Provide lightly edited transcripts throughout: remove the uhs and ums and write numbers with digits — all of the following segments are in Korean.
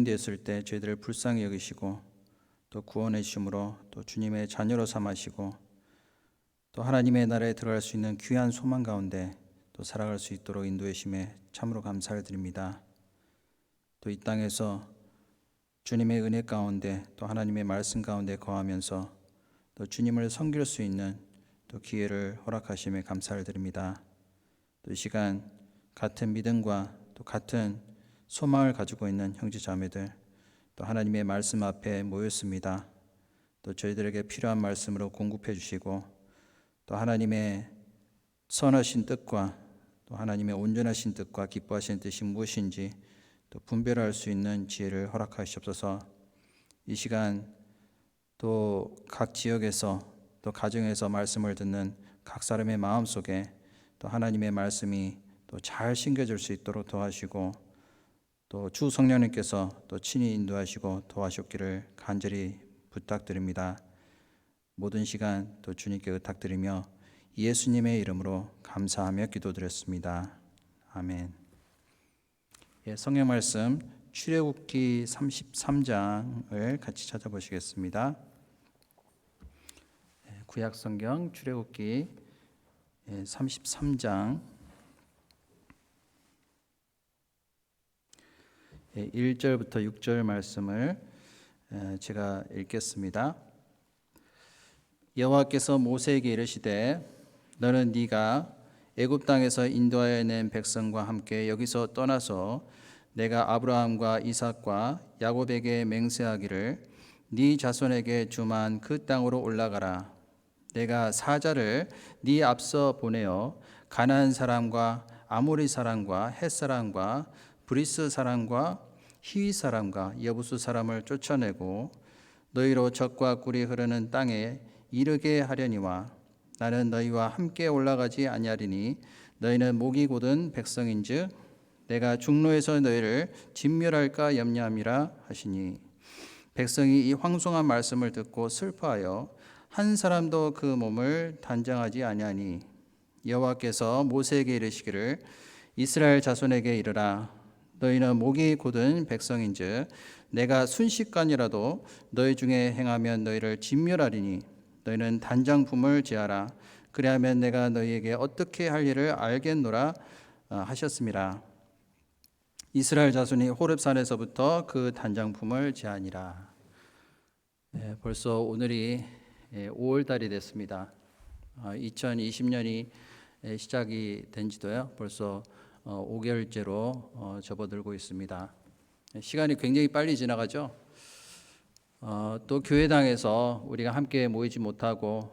되었을 때 저희들을 불쌍히 여기시고 또 구원해 주심으로 또 주님의 자녀로 삼으시고 또 하나님의 나라에 들어갈 수 있는 귀한 소망 가운데 또 살아갈 수 있도록 인도해 주심에 참으로 감사를 드립니다. 또 이 땅에서 주님의 은혜 가운데 또 하나님의 말씀 가운데 거하면서 또 주님을 섬길 수 있는 또 기회를 허락하심에 감사를 드립니다. 또 이 시간 같은 믿음과 또 같은 소망을 가지고 있는 형제 자매들 또 하나님의 말씀 앞에 모였습니다. 또 저희들에게 필요한 말씀으로 공급해 주시고 또 하나님의 선하신 뜻과 또 하나님의 온전하신 뜻과 기뻐하시는 뜻이 무엇인지 또 분별할 수 있는 지혜를 허락하시옵소서. 이 시간 또 각 지역에서 또 가정에서 말씀을 듣는 각 사람의 마음속에 또 하나님의 말씀이 또 잘 심겨질 수 있도록 도와주시고 또 주 성령님께서 또 친히 인도하시고 도와주시기를 간절히 부탁드립니다. 모든 시간 또 주님께 의탁드리며 예수님의 이름으로 감사하며 기도드렸습니다. 아멘. 성경 말씀 출애굽기 33장을 같이 찾아보시겠습니다. 구약 성경 출애굽기 33장 1절부터 6절 말씀을 제가 읽겠습니다. 여호와께서 모세에게 이르시되 너는 네가 애굽 땅에서 인도하여 낸 백성과 함께 여기서 떠나서 내가 아브라함과 이삭과 야곱에게 맹세하기를 네 자손에게 주만 그 땅으로 올라가라. 내가 사자를 네 앞서 보내어 가나안 사람과 아모리 사람과 헷 사람과 브리스 사람과 히위 사람과 여부수 사람을 쫓아내고 너희로 젖과 꿀이 흐르는 땅에 이르게 하려니와 나는 너희와 함께 올라가지 아니하리니 너희는 목이 곧은 백성인즉 내가 중로에서 너희를 진멸할까 염려함이라 하시니 백성이 이 황송한 말씀을 듣고 슬퍼하여 한 사람도 그 몸을 단장하지 아니하니 여호와께서 모세에게 이르시기를 이스라엘 자손에게 이르라 너희는 목이 곧은 백성인즉 내가 순식간이라도 너희 중에 행하면 너희를 진멸하리니 너희는 단장품을 제하라 그리하면 내가 너희에게 어떻게 할 일을 알겠노라 하셨습니다. 이스라엘 자손이 호렙산에서부터 그 단장품을 제하니라. 벌써 오늘이 5월달이 됐습니다. 2020년이 시작이 된 지도요 벌써 5개월째로 접어들고 있습니다. 시간이 굉장히 빨리 지나가죠. 또 교회당에서 우리가 함께 모이지 못하고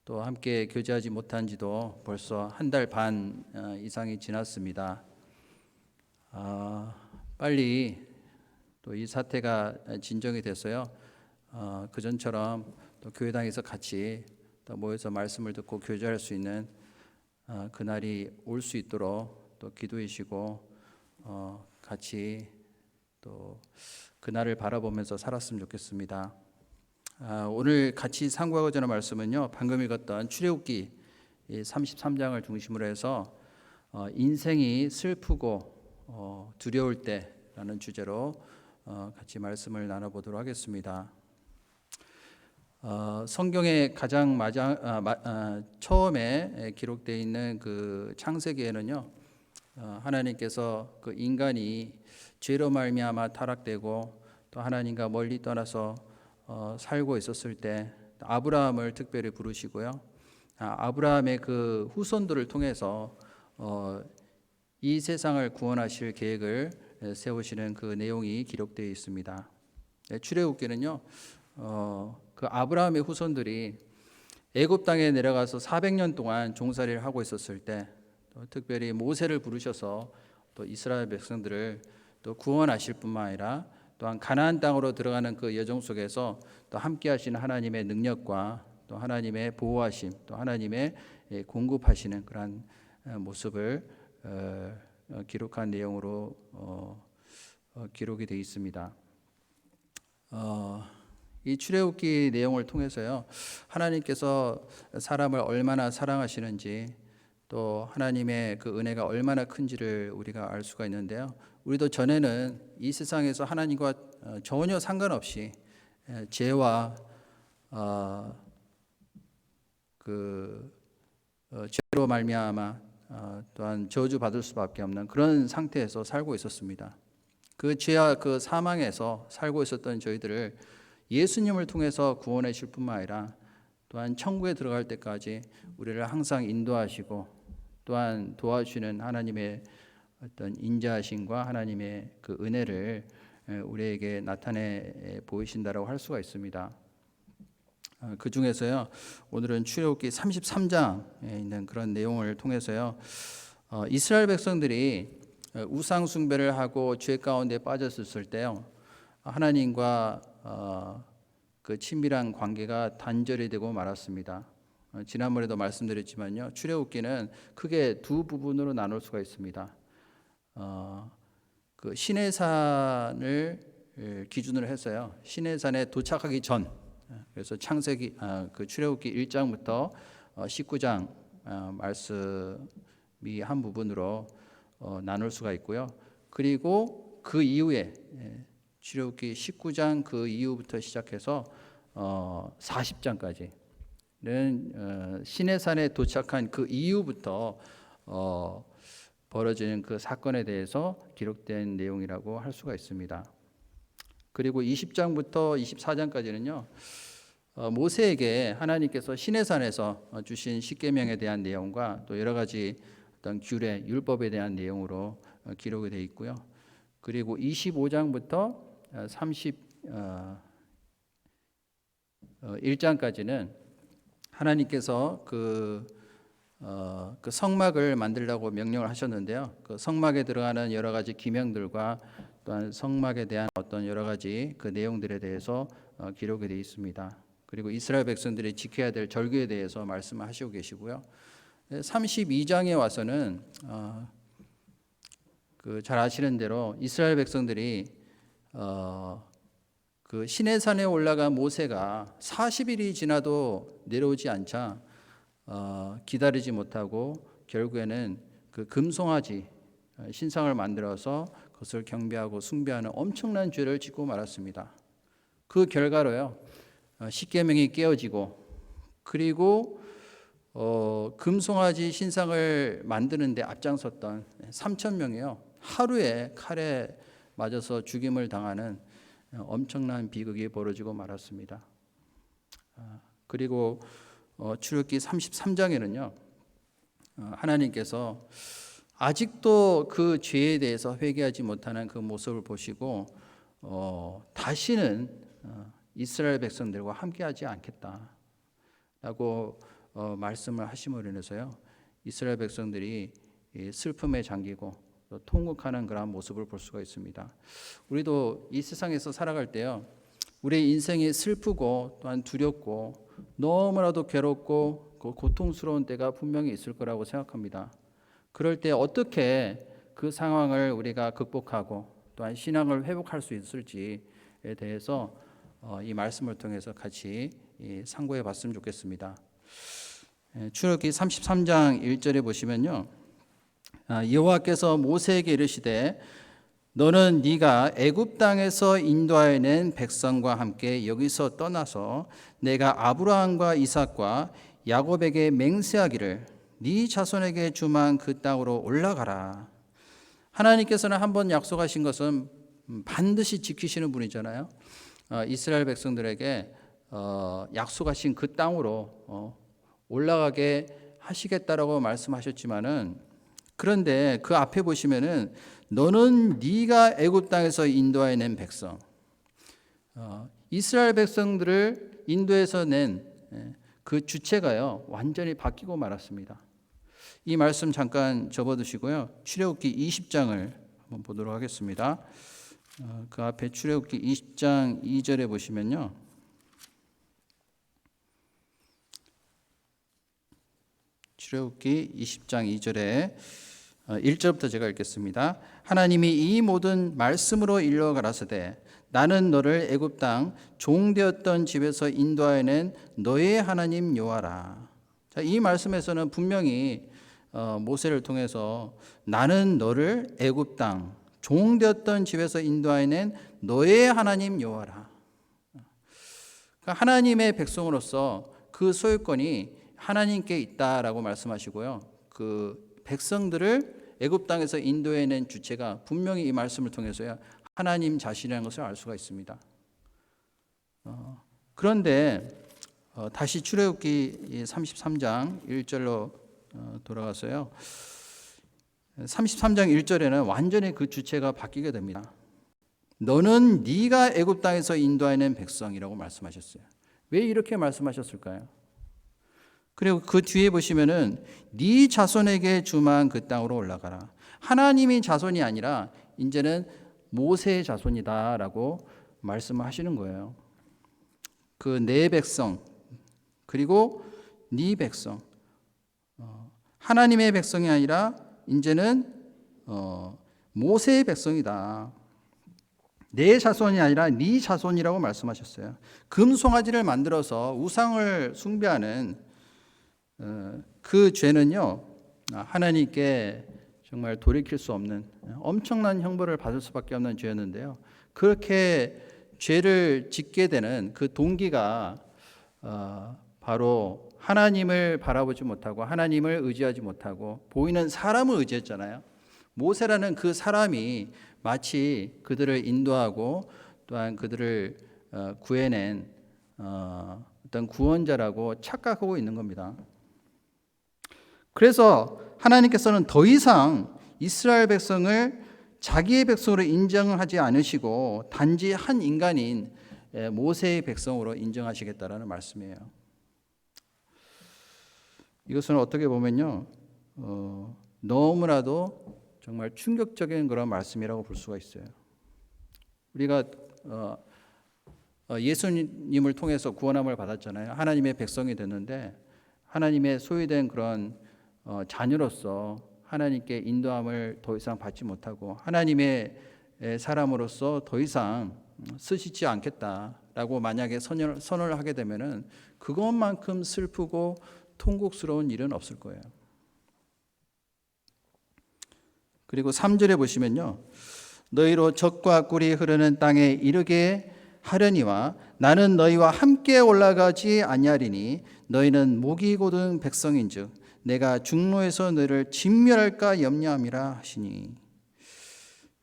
또 함께 교제하지 못한 지도 벌써 한 달 반 이상이 지났습니다. 빨리 또 이 사태가 진정이 됐어요. 그전처럼 또 교회당에서 같이 또 모여서 말씀을 듣고 교제할 수 있는 그날이 올 수 있도록 또 기도해 주시고 같이 또 그날을 바라보면서 살았으면 좋겠습니다. 오늘 같이 상고하고자 하는 말씀은요 방금 읽었던 출애굽기 33장을 중심으로 해서 인생이 슬프고 두려울 때라는 주제로 같이 말씀을 나눠보도록 하겠습니다. 성경의 가장 처음에 기록되어 있는 그 창세기에는요 하나님께서 그 인간이 죄로 말미암아 타락되고 또 하나님과 멀리 떠나서 살고 있었을 때 아브라함을 특별히 부르시고요. 아브라함의 그 후손들을 통해서 이 세상을 구원하실 계획을 세우시는 그 내용이 기록되어 있습니다. 출애굽기는요 그 아브라함의 후손들이 애굽 땅에 내려가서 400년 동안 종살이를 하고 있었을 때 특별히 모세를 부르셔서 또 이스라엘 백성들을 또 구원하실 뿐만 아니라 또한 가나안 땅으로 들어가는 그 여정 속에서 또 함께 하시는 하나님의 능력과 또 하나님의 보호하심 또 하나님의 공급하시는 그러한 모습을 기록한 내용으로 기록이 되어 있습니다. 이 출애굽기 내용을 통해서요 하나님께서 사람을 얼마나 사랑하시는지 또 하나님의 그 은혜가 얼마나 큰지를 우리가 알 수가 있는데요. 우리도 전에는 이 세상에서 하나님과 전혀 상관없이 죄와 죄로 말미암아 또한 저주 받을 수밖에 없는 그런 상태에서 살고 있었습니다. 그 죄와 그 사망에서 살고 있었던 저희들을 예수님을 통해서 구원해 줄 뿐만 아니라 또한 천국에 들어갈 때까지 우리를 항상 인도하시고 또한 도와주시는 하나님의 어떤 인자하심과 하나님의 그 은혜를 우리에게 나타내 보이신다라고 할 수가 있습니다. 그 중에서요, 오늘은 출애굽기 33장에 있는 그런 내용을 통해서요, 이스라엘 백성들이 우상 숭배를 하고 죄 가운데 빠졌을 때요, 하나님과 그 친밀한 관계가 단절이 되고 말았습니다. 지난번에도 말씀드렸지만요, 출애굽기는 크게 두 부분으로 나눌 수가 있습니다. 그 시내산을 기준으로 해서요, 시내산에 도착하기 전, 그래서 창세기 그 출애굽기 1장부터 19장 말씀이 한 부분으로 나눌 수가 있고요. 그리고 그 이후에 출애굽기 19장 그 이후부터 시작해서 40장까지는 시내산에 도착한 그 이후부터 벌어지는 그 사건에 대해서 기록된 내용이라고 할 수가 있습니다. 그리고 20장부터 24장까지는요, 모세에게 하나님께서 시내산에서 주신 십계명에 대한 내용과 또 여러 가지 어떤 규례, 율법에 대한 내용으로 기록이 되어 있고요. 그리고 25장부터 31장까지는 하나님께서 그 성막을 만들라고 명령을 하셨는데요. 그 성막에 들어가는 여러 가지 기명들과 또한 성막에 대한 어떤 여러 가지 그 내용들에 대해서 기록이 되어 있습니다. 그리고 이스라엘 백성들이 지켜야 될 절기에 대해서 말씀하시고 계시고요. 32장에 와서는 그 잘 아시는 대로 이스라엘 백성들이 그 시내산에 올라간 모세가 40일이 지나도 내려오지 않자 기다리지 못하고 결국에는 그 금송아지 신상을 만들어서 그것을 경배하고 숭배하는 엄청난 죄를 짓고 말았습니다. 그 결과로요, 십계명이 깨어지고, 그리고 금송아지 신상을 만드는데 앞장섰던 3,000명이요 하루에 칼에 맞아서 죽임을 당하는 엄청난 비극이 벌어지고 말았습니다. 그리고 출애굽기 33장에는요, 하나님께서 아직도 그 죄에 대해서 회개하지 못하는 그 모습을 보시고 다시는 이스라엘 백성들과 함께하지 않겠다라고 말씀을 하심으로 인해서요, 이스라엘 백성들이 슬픔에 잠기고 또 통곡하는 그런 모습을 볼 수가 있습니다. 우리도 이 세상에서 살아갈 때요, 우리의 인생이 슬프고 또한 두렵고 너무나도 괴롭고 고통스러운 때가 분명히 있을 거라고 생각합니다. 그럴 때 어떻게 그 상황을 우리가 극복하고 또한 신앙을 회복할 수 있을지에 대해서 이 말씀을 통해서 같이 상고해 봤으면 좋겠습니다. 출애굽기 33장 1절에 보시면요, 여호와께서 모세에게 이르시되 너는 네가 애굽 땅에서 인도하여 낸 백성과 함께 여기서 떠나서 내가 아브라함과 이삭과 야곱에게 맹세하기를 네 자손에게 주만 그 땅으로 올라가라. 하나님께서는 한번 약속하신 것은 반드시 지키시는 분이잖아요. 이스라엘 백성들에게 약속하신 그 땅으로 올라가게 하시겠다라고 말씀하셨지만은, 그런데 그 앞에 보시면은 너는 네가 애굽 땅에서 인도하여 낸 백성, 이스라엘 백성들을 인도해서 낸 그 주체가요 완전히 바뀌고 말았습니다. 이 말씀 잠깐 접어두시고요, 출애굽기 20장을 한번 보도록 하겠습니다. 그 앞에 출애굽기 20장 2절에 보시면요, 출애굽기 20장 2절에 1절부터 제가 읽겠습니다. 하나님이 이 모든 말씀으로 일러 가라사대 나는 너를 애굽 땅 종되었던 집에서 인도하여 낸 너의 하나님 여호와라. 자, 이 말씀에서는 분명히 모세를 통해서 나는 너를 애굽 땅 종되었던 집에서 인도하여낸 너의 하나님 여호와라. 그러니까 하나님의 백성으로서 그 소유권이 하나님께 있다라고 말씀하시고요. 그 백성들을 애굽 땅에서 인도해낸 주체가 분명히 이 말씀을 통해서야 하나님 자신이라는 것을 알 수가 있습니다. 그런데 다시 출애굽기 33장 1절로 돌아가서요. 33장 1절에는 완전히 그 주체가 바뀌게 됩니다. 너는 네가 애굽 땅에서 인도하는 백성이라고 말씀하셨어요. 왜 이렇게 말씀하셨을까요? 그리고 그 뒤에 보시면은 네 자손에게 주만 그 땅으로 올라가라. 하나님이 자손이 아니라 이제는 모세의 자손이다라고 말씀하시는 거예요. 그 내 백성 그리고 네 백성, 하나님의 백성이 아니라 이제는 모세의 백성이다. 내 자손이 아니라 네 자손이라고 말씀하셨어요. 금송아지를 만들어서 우상을 숭배하는 그 죄는요, 하나님께 정말 돌이킬 수 없는 엄청난 형벌을 받을 수밖에 없는 죄였는데요. 그렇게 죄를 짓게 되는 그 동기가 바로 하나님을 바라보지 못하고 하나님을 의지하지 못하고 보이는 사람을 의지했잖아요. 모세라는 그 사람이 마치 그들을 인도하고 또한 그들을 구해낸 어떤 구원자라고 착각하고 있는 겁니다. 그래서 하나님께서는 더 이상 이스라엘 백성을 자기의 백성으로 인정하지 않으시고 단지 한 인간인 모세의 백성으로 인정하시겠다라는 말씀이에요. 이것은 어떻게 보면요, 너무나도 정말 충격적인 그런 말씀이라고 볼 수가 있어요. 우리가 예수님을 통해서 구원함을 받았잖아요. 하나님의 백성이 됐는데 하나님의 소유된 그런 자녀로서 하나님께 인도함을 더 이상 받지 못하고 하나님의 사람으로서 더 이상 쓰시지 않겠다라고 만약에 선언을 하게 되면은 그것만큼 슬프고 통곡스러운 일은 없을 거예요. 그리고 3절에 보시면요, 너희로 젖과 꿀이 흐르는 땅에 이르게 하려니와 나는 너희와 함께 올라가지 아니하리니 너희는 목이 곧은 백성인즉 내가 중로에서 너희를 진멸할까 염려함이라 하시니.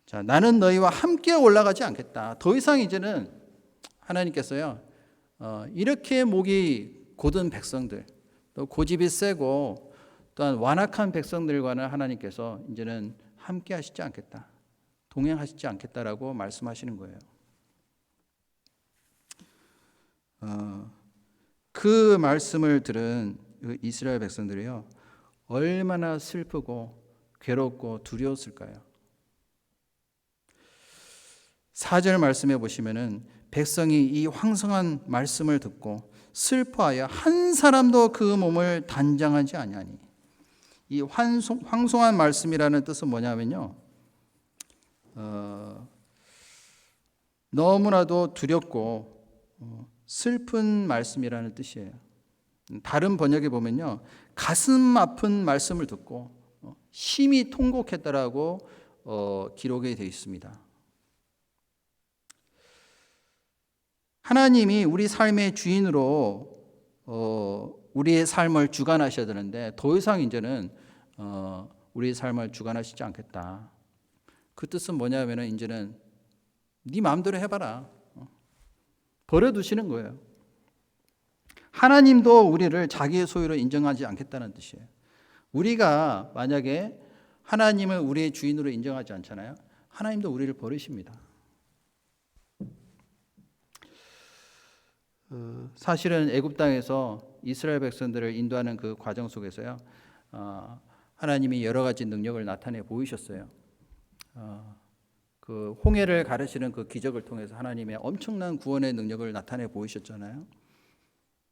자, 나는 너희와 함께 올라가지 않겠다. 더 이상 이제는 하나님께서요, 이렇게 목이 곧은 백성들, 또 고집이 세고 또한 완악한 백성들과는 하나님께서 이제는 함께 하시지 않겠다, 동행하시지 않겠다라고 말씀하시는 거예요. 그 말씀을 들은 이스라엘 백성들이요, 얼마나 슬프고 괴롭고 두려웠을까요? 4절 말씀해 보시면은 백성이 이 황송한 말씀을 듣고 슬퍼하여 한 사람도 그 몸을 단장하지 아니하니. 이 황송한 말씀이라는 뜻은 뭐냐면요, 너무나도 두렵고 슬픈 말씀이라는 뜻이에요. 다른 번역에 보면요, 가슴 아픈 말씀을 듣고 심히 통곡했다라고 기록이 되어 있습니다. 하나님이 우리 삶의 주인으로 우리의 삶을 주관하셔야 되는데 더 이상 이제는 우리의 삶을 주관하시지 않겠다. 그 뜻은 뭐냐면은 이제는 네 마음대로 해봐라, 버려두시는 거예요. 하나님도 우리를 자기의 소유로 인정하지 않겠다는 뜻이에요. 우리가 만약에 하나님을 우리의 주인으로 인정하지 않잖아요. 하나님도 우리를 버리십니다. 사실은 애굽 땅에서 이스라엘 백성들을 인도하는 그 과정 속에서요, 하나님이 여러 가지 능력을 나타내 보이셨어요. 그 홍해를 가르시는 그 기적을 통해서 하나님의 엄청난 구원의 능력을 나타내 보이셨잖아요.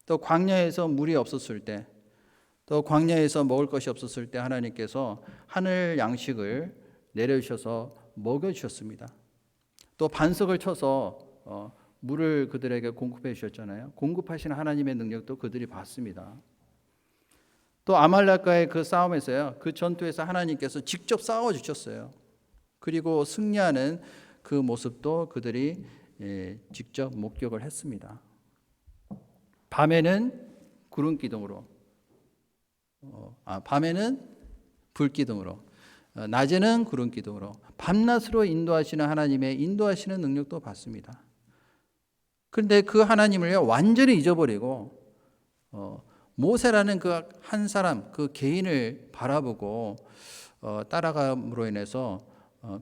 또 광야에서 물이 없었을 때, 또 광야에서 먹을 것이 없었을 때 하나님께서 하늘 양식을 내려주셔서 먹여주셨습니다. 또 반석을 쳐서 물을 그들에게 공급해 주셨잖아요. 공급하시는 하나님의 능력도 그들이 봤습니다. 또 아말렉과의 그 싸움에서요, 그 전투에서 하나님께서 직접 싸워 주셨어요. 그리고 승리하는 그 모습도 그들이 직접 목격을 했습니다. 밤에는 구름 기둥으로, 밤에는 불 기둥으로, 낮에는 구름 기둥으로, 밤낮으로 인도하시는 하나님의 인도하시는 능력도 받습니다. 그런데 그 하나님을 완전히 잊어버리고 모세라는 그 한 사람, 그 개인을 바라보고 따라감으로 인해서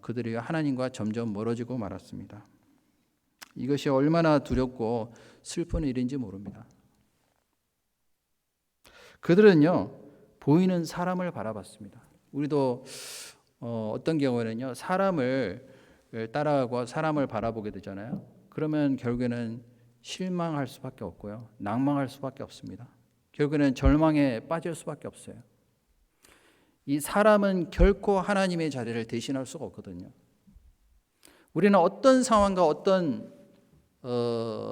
그들이 하나님과 점점 멀어지고 말았습니다. 이것이 얼마나 두렵고 슬픈 일인지 모릅니다. 그들은요, 보이는 사람을 바라봤습니다. 우리도 어떤 경우에는요, 사람을 따라가고 사람을 바라보게 되잖아요. 그러면 결국에는 실망할 수밖에 없고요, 낭망할 수밖에 없습니다. 결국에는 절망에 빠질 수밖에 없어요. 이 사람은 결코 하나님의 자리를 대신할 수가 없거든요. 우리는 어떤 상황과 어떤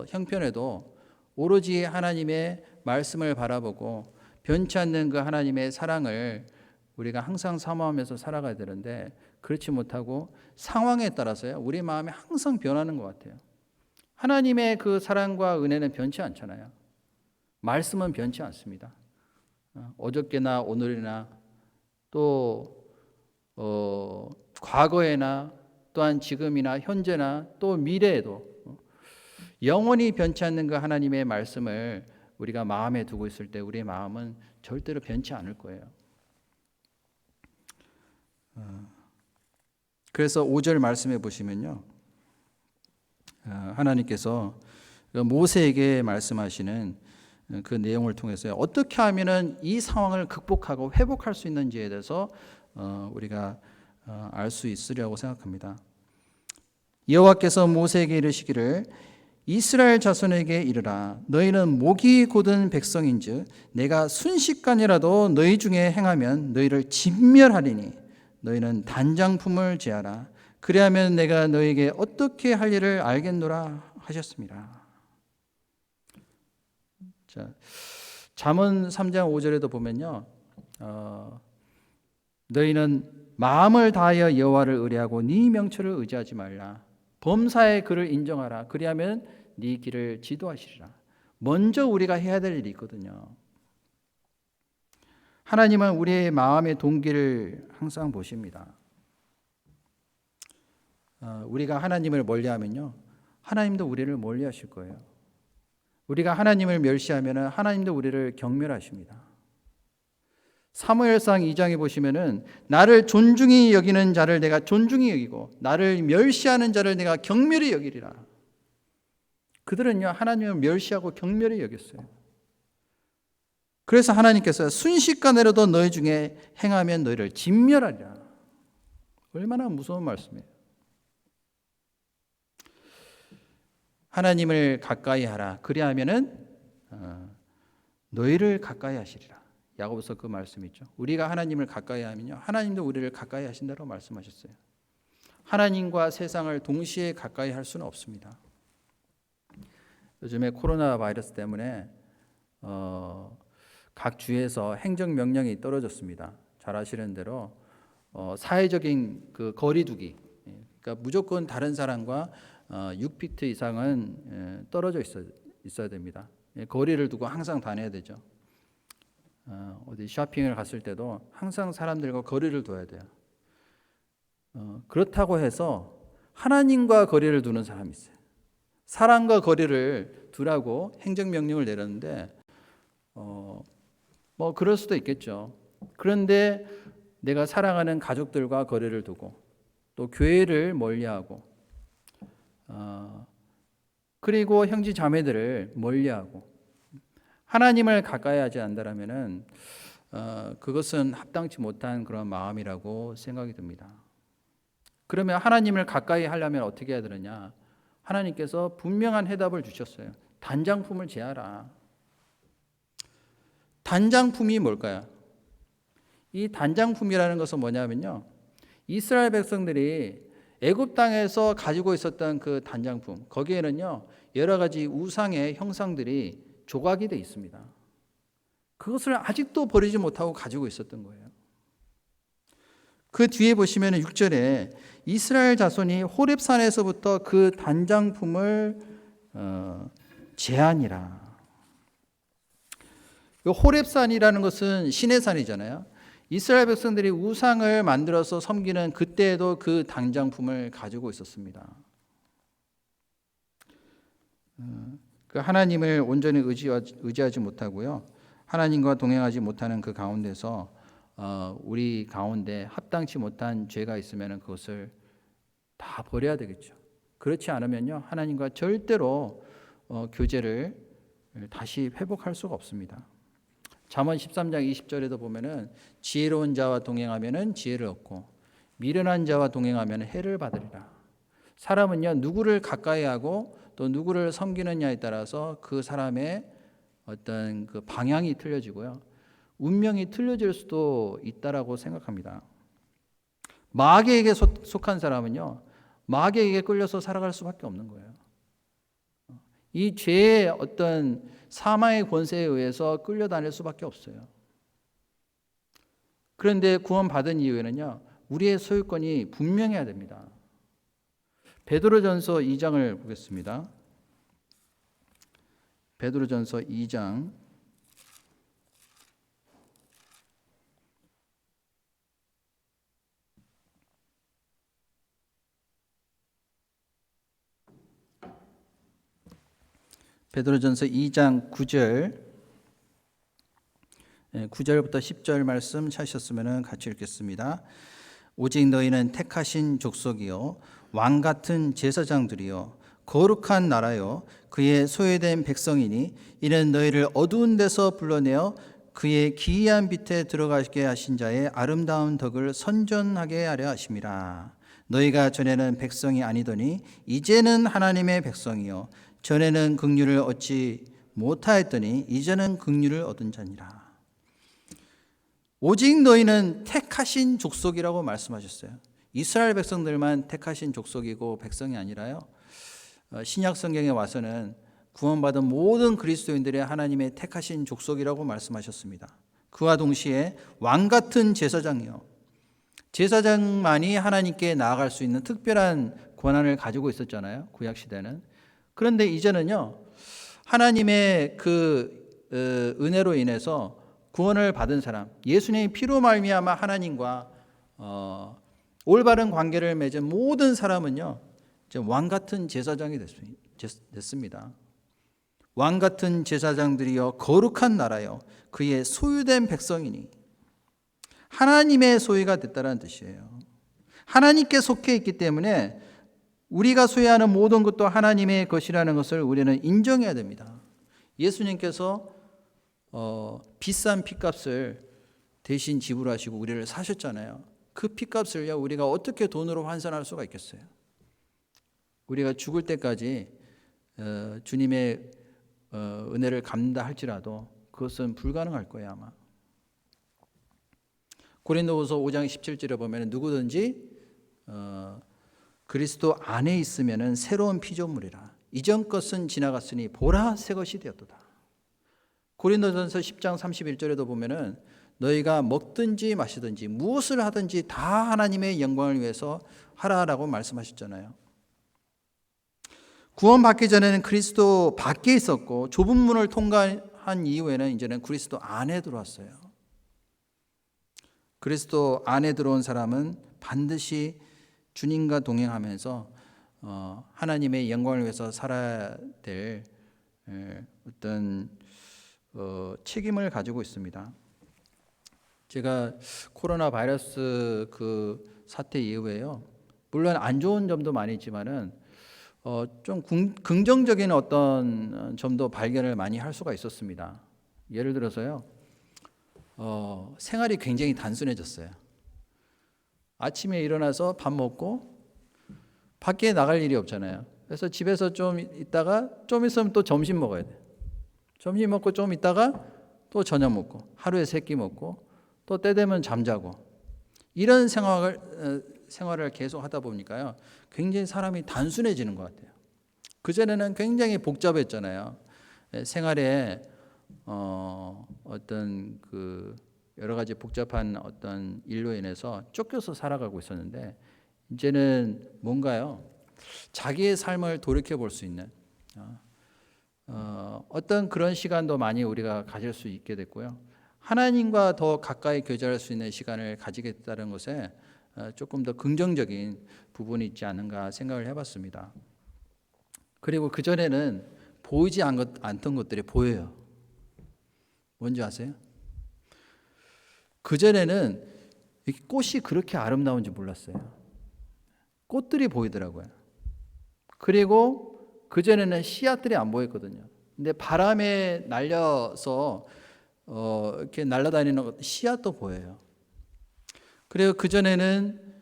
형편에도 오로지 하나님의 말씀을 바라보고 변치 않는 그 하나님의 사랑을 우리가 항상 사모하면서 살아가야 되는데, 그렇지 못하고 상황에 따라서요, 우리 마음이 항상 변하는 것 같아요. 하나님의 그 사랑과 은혜는 변치 않잖아요. 말씀은 변치 않습니다. 어저께나 오늘이나 또 과거에나 또한 지금이나 현재나 또 미래에도 영원히 변치 않는 그 하나님의 말씀을 우리가 마음에 두고 있을 때 우리의 마음은 절대로 변치 않을 거예요. 그래서 5절 말씀해 보시면요, 하나님께서 모세에게 말씀하시는 그 내용을 통해서 어떻게 하면은 이 상황을 극복하고 회복할 수 있는지에 대해서 우리가 알 수 있으리라고 생각합니다. 여호와께서 모세에게 이르시기를 이스라엘 자손에게 이르라. 너희는 목이 곧은 백성인즉 내가 순식간이라도 너희 중에 행하면 너희를 진멸하리니 너희는 단장품을 제하라. 그리하면 내가 너희에게 어떻게 할 일을 알겠노라 하셨습니다. 자, 잠언 3장 5절에도 보면요, 너희는 마음을 다하여 여호와를 의뢰하고 네 명철을 의지하지 말라. 범사의 그를 인정하라. 그리하면 네 길을 지도하시리라. 먼저 우리가 해야 될 일이 있거든요. 하나님은 우리의 마음의 동기를 항상 보십니다. 우리가 하나님을 멀리하면요, 하나님도 우리를 멀리하실 거예요. 우리가 하나님을 멸시하면 하나님도 우리를 경멸하십니다. 사무엘상 2장에 보시면은 나를 존중히 여기는 자를 내가 존중히 여기고 나를 멸시하는 자를 내가 경멸히 여기리라. 그들은요, 하나님을 멸시하고 경멸히 여겼어요. 그래서 하나님께서 순식간에라도 너희 중에 행하면 너희를 진멸하리라. 얼마나 무서운 말씀이에요. 하나님을 가까이 하라. 그리하면은 너희를 가까이 하시리라. 야고보서 그 말씀이 있죠. 우리가 하나님을 가까이 하면요, 하나님도 우리를 가까이 하신다고 말씀하셨어요. 하나님과 세상을 동시에 가까이 할 수는 없습니다. 요즘에 코로나 바이러스 때문에 각 주에서 행정 명령이 떨어졌습니다. 잘 아시는 대로 사회적인 그 거리두기, 그러니까 무조건 다른 사람과 6피트 이상은 떨어져 있어야 됩니다. 거리를 두고 항상 다녀야 되죠. 어디 쇼핑을 갔을 때도 항상 사람들과 거리를 둬야 돼요. 그렇다고 해서 하나님과 거리를 두는 사람이 있어요. 사람과 거리를 두라고 행정명령을 내렸는데 뭐 그럴 수도 있겠죠. 그런데 내가 사랑하는 가족들과 거리를 두고 또 교회를 멀리하고 그리고 형제 자매들을 멀리하고 하나님을 가까이 하지 않는다면은 그것은 합당치 못한 그런 마음이라고 생각이 듭니다. 그러면 하나님을 가까이 하려면 어떻게 해야 되느냐? 하나님께서 분명한 해답을 주셨어요. 단장품을 제하라. 단장품이 뭘까요? 이 단장품이라는 것은 뭐냐면요, 이스라엘 백성들이 애굽 땅에서 가지고 있었던 그 단장품, 거기에는요 여러 가지 우상의 형상들이 조각이 되어 있습니다. 그것을 아직도 버리지 못하고 가지고 있었던 거예요. 그 뒤에 보시면 6절에 이스라엘 자손이 호렙산에서부터 그 단장품을 제하니라. 호렙산이라는 것은 신의 산이잖아요. 이스라엘 백성들이 우상을 만들어서 섬기는 그때에도 그 단장품을 가지고 있었습니다. 그 하나님을 온전히 의지하지 못하고요, 하나님과 동행하지 못하는 그 가운데서 우리 가운데 합당치 못한 죄가 있으면 그것을 다 버려야 되겠죠. 그렇지 않으면요, 하나님과 절대로 교제를 다시 회복할 수가 없습니다. 잠언 13장 20절에도 보면은 지혜로운 자와 동행하면은 지혜를 얻고 미련한 자와 동행하면은 해를 받으리라. 사람은요, 누구를 가까이 하고 또 누구를 섬기느냐에 따라서 그 사람의 어떤 그 방향이 틀려지고요, 운명이 틀려질 수도 있다라고 생각합니다. 마귀에게 속한 사람은요, 마귀에게 끌려서 살아갈 수밖에 없는 거예요. 이 죄의 어떤 사망의 권세에 의해서 끌려다닐 수밖에 없어요. 그런데 구원받은 이후에는요, 우리의 소유권이 분명해야 됩니다. 베드로전서 2장을 보겠습니다. 베드로전서 2장 베드로전서 2장 9절부터 10절 말씀 찾으셨으면 같이 읽겠습니다. 오직 너희는 택하신 족속이요 왕 같은 제사장들이요 거룩한 나라요 그의 소유된 백성이니 이는 너희를 어두운 데서 불러내어 그의 기이한 빛에 들어가게 하신 자의 아름다운 덕을 선전하게 하려 하심이라. 너희가 전에는 백성이 아니더니 이제는 하나님의 백성이요 전에는 긍휼을 얻지 못하였더니 이제는 긍휼을 얻은 자니라. 오직 너희는 택하신 족속이라고 말씀하셨어요. 이스라엘 백성들만 택하신 족속이고 백성이 아니라요, 신약 성경에 와서는 구원받은 모든 그리스도인들의 하나님의 택하신 족속이라고 말씀하셨습니다. 그와 동시에 왕 같은 제사장이요, 제사장만이 하나님께 나아갈 수 있는 특별한 권한을 가지고 있었잖아요, 구약 시대는. 그런데 이제는요, 하나님의 그 은혜로 인해서 구원을 받은 사람, 예수님의 피로 말미암아 하나님과 올바른 관계를 맺은 모든 사람은요, 이제 왕 같은 제사장이 됐습니다. 왕 같은 제사장들이여 거룩한 나라요 그의 소유된 백성이니, 하나님의 소유가 됐다는 뜻이에요. 하나님께 속해 있기 때문에 우리가 소유하는 모든 것도 하나님의 것이라는 것을 우리는 인정해야 됩니다. 예수님께서 비싼 핏값을 대신 지불하시고 우리를 사셨잖아요. 그 핏값을요, 우리가 어떻게 돈으로 환산할 수가 있겠어요? 우리가 죽을 때까지 주님의 은혜를 갚는다 할지라도 그것은 불가능할 거예요, 아마. 고린도후서 5장 17절에 보면 누구든지 그리스도 안에 있으면 새로운 피조물이라. 이전 것은 지나갔으니 보라 새 것이 되었도다. 고린도전서 10장 31절에도 보면은 너희가 먹든지 마시든지 무엇을 하든지 다 하나님의 영광을 위해서 하라라고 말씀하셨잖아요. 구원받기 전에는 그리스도 밖에 있었고 좁은 문을 통과한 이후에는 이제는 그리스도 안에 들어왔어요. 그리스도 안에 들어온 사람은 반드시 주님과 동행하면서 하나님의 영광을 위해서 살아야 될 어떤 책임을 가지고 있습니다. 제가 코로나 바이러스 그 사태 이후에요, 물론 안 좋은 점도 많이 있지만은 좀 긍정적인 어떤 점도 발견을 많이 할 수가 있었습니다. 예를 들어서요, 생활이 굉장히 단순해졌어요. 아침에 일어나서 밥 먹고 밖에 나갈 일이 없잖아요. 그래서 집에서 좀 있다가 좀 있으면 또 점심 먹어야 돼요. 점심 먹고 좀 있다가 또 저녁 먹고 하루에 3끼 먹고 또 때 되면 잠자고, 이런 생활을 계속 하다 보니까요, 굉장히 사람이 단순해지는 것 같아요. 그전에는 굉장히 복잡했잖아요. 생활에 어떤 그 여러 가지 복잡한 어떤 일로 인해서 쫓겨서 살아가고 있었는데, 이제는 뭔가요? 자기의 삶을 돌이켜 볼 수 있는 어떤 그런 시간도 많이 우리가 가질 수 있게 됐고요. 하나님과 더 가까이 교제할 수 있는 시간을 가지게 됐다는 것에 조금 더 긍정적인 부분이 있지 않은가 생각을 해봤습니다. 그리고 그전에는 보이지 않던 것들이 보여요. 뭔지 아세요? 그전에는 꽃이 그렇게 아름다운지 몰랐어요. 꽃들이 보이더라고요. 그리고 그전에는 씨앗들이 안 보였거든요. 근데 바람에 날려서 이렇게 날아다니는 씨앗도 보여요. 그리고 그전에는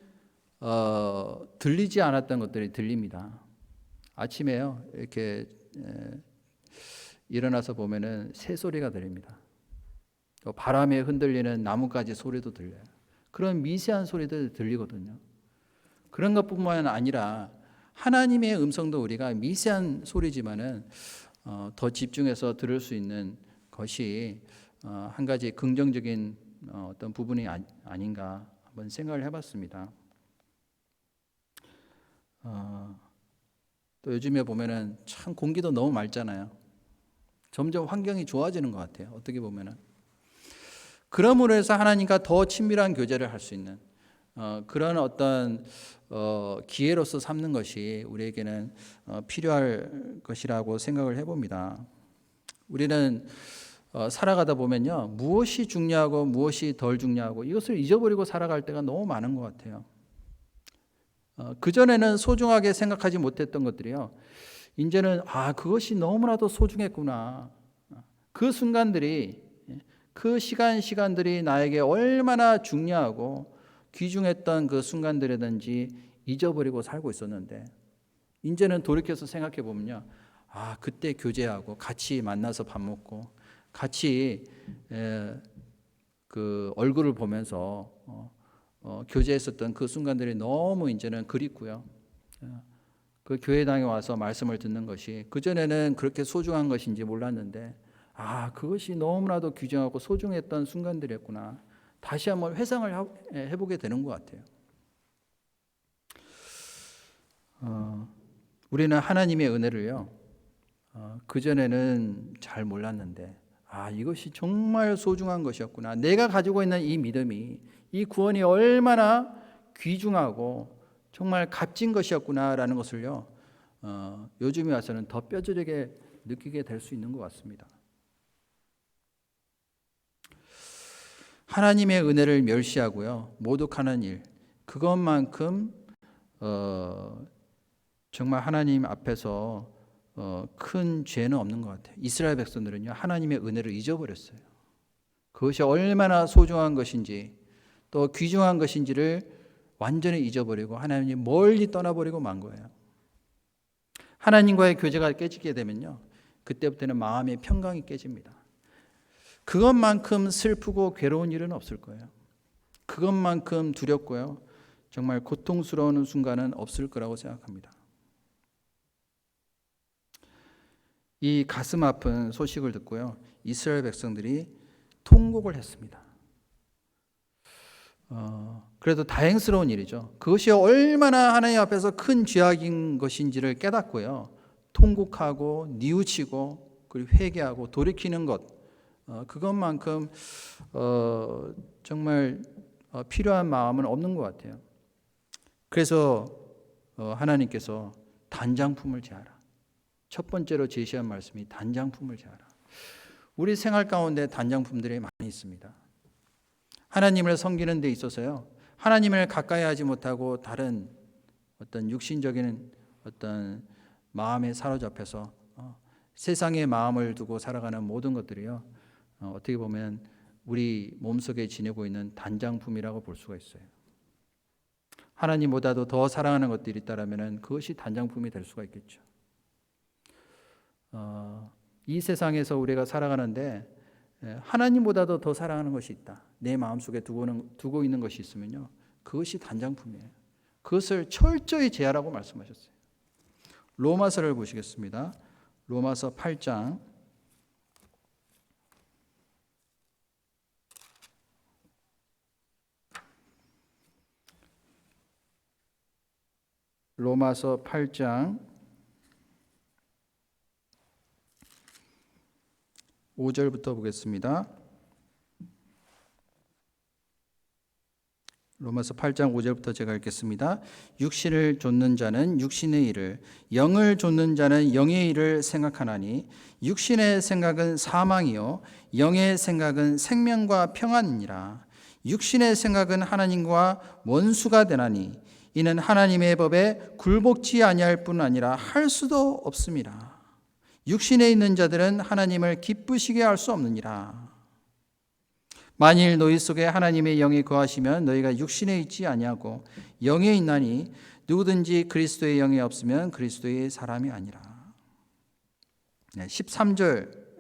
들리지 않았던 것들이 들립니다. 아침에요, 이렇게 일어나서 보면은 새소리가 들립니다. 또 바람에 흔들리는 나뭇가지 소리도 들려요. 그런 미세한 소리들 들리거든요. 그런 것뿐만 아니라 하나님의 음성도 우리가 미세한 소리지만은 더 집중해서 들을 수 있는 것이 한 가지 긍정적인 어떤 부분이 아닌가 한번 생각을 해봤습니다. 또 요즘에 보면은 참 공기도 너무 맑잖아요. 점점 환경이 좋아지는 것 같아요. 어떻게 보면은 그러므로 해서 하나님과 더 친밀한 교제를 할 수 있는 그런 어떤 기회로서 삼는 것이 우리에게는 필요할 것이라고 생각을 해봅니다. 우리는 살아가다 보면요, 무엇이 중요하고 무엇이 덜 중요하고 이것을 잊어버리고 살아갈 때가 너무 많은 것 같아요. 그전에는 소중하게 생각하지 못했던 것들이요, 이제는 그것이 너무나도 소중했구나. 그 순간들이, 그 시간들이 나에게 얼마나 중요하고 귀중했던 그 순간들이든지 잊어버리고 살고 있었는데, 이제는 돌이켜서 생각해 보면요, 그때 교제하고 같이 만나서 밥 먹고 같이 그 얼굴을 보면서 교제했었던 그 순간들이 너무 이제는 그립고요. 그 교회당에 와서 말씀을 듣는 것이 그전에는 그렇게 소중한 것인지 몰랐는데, 그것이 너무나도 귀중하고 소중했던 순간들이었구나. 다시 한번 회상을 해보게 되는 것 같아요. 우리는 하나님의 은혜를요, 그전에는 잘 몰랐는데, 이것이 정말 소중한 것이었구나. 내가 가지고 있는 이 믿음이, 이 구원이 얼마나 귀중하고 정말 값진 것이었구나라는 것을요, 요즘에 와서는 더 뼈저리게 느끼게 될 수 있는 것 같습니다. 하나님의 은혜를 멸시하고요, 모독하는 일, 그것만큼 정말 하나님 앞에서 큰 죄는 없는 것 같아요. 이스라엘 백성들은요, 하나님의 은혜를 잊어버렸어요. 그것이 얼마나 소중한 것인지 또 귀중한 것인지를 완전히 잊어버리고 하나님이 멀리 떠나버리고 만 거예요. 하나님과의 교제가 깨지게 되면요, 그때부터는 마음의 평강이 깨집니다. 그것만큼 슬프고 괴로운 일은 없을 거예요. 그것만큼 두렵고요, 정말 고통스러운 순간은 없을 거라고 생각합니다. 이 가슴 아픈 소식을 듣고요, 이스라엘 백성들이 통곡을 했습니다. 그래도 다행스러운 일이죠. 그것이 얼마나 하나님 앞에서 큰 죄악인 것인지를 깨닫고요, 통곡하고 뉘우치고 그리고 회개하고 돌이키는 것, 그것만큼 정말 필요한 마음은 없는 것 같아요. 그래서 하나님께서 단장품을 제하라. 첫 번째로 제시한 말씀이 단장품을 제하라. 우리 생활 가운데 단장품들이 많이 있습니다. 하나님을 섬기는 데 있어서요, 하나님을 가까이 하지 못하고 다른 어떤 육신적인 어떤 마음에 사로잡혀서 세상의 마음을 두고 살아가는 모든 것들이요, 어떻게 보면 우리 몸속에 지니고 있는 단장품이라고 볼 수가 있어요. 하나님보다도 더 사랑하는 것들이 있다면 그것이 단장품이 될 수가 있겠죠. 이 세상에서 우리가 살아가는데 하나님보다도 더 사랑하는 것이 있다, 내 마음속에 두고 있는 것이 있으면요, 그것이 단장품이에요. 그것을 철저히 제하라고 말씀하셨어요. 로마서를 보시겠습니다. 로마서 8장 로마서 8장 5절부터 보겠습니다. 로마서 8장 5절부터 제가 읽겠습니다. 육신을 좇는 자는 육신의 일을, 영을 좇는 자는 영의 일을 생각하나니 육신의 생각은 사망이요 영의 생각은 생명과 평안이니라. 육신의 생각은 하나님과 원수가 되나니 이는 하나님의 법에 굴복지 아니할 뿐 아니라 할 수도 없습니다. 육신에 있는 자들은 하나님을 기쁘시게 할 수 없느니라. 만일 너희 속에 하나님의 영이 거하시면 너희가 육신에 있지 아니하고 영에 있나니 누구든지 그리스도의 영이 없으면 그리스도의 사람이 아니라. 12절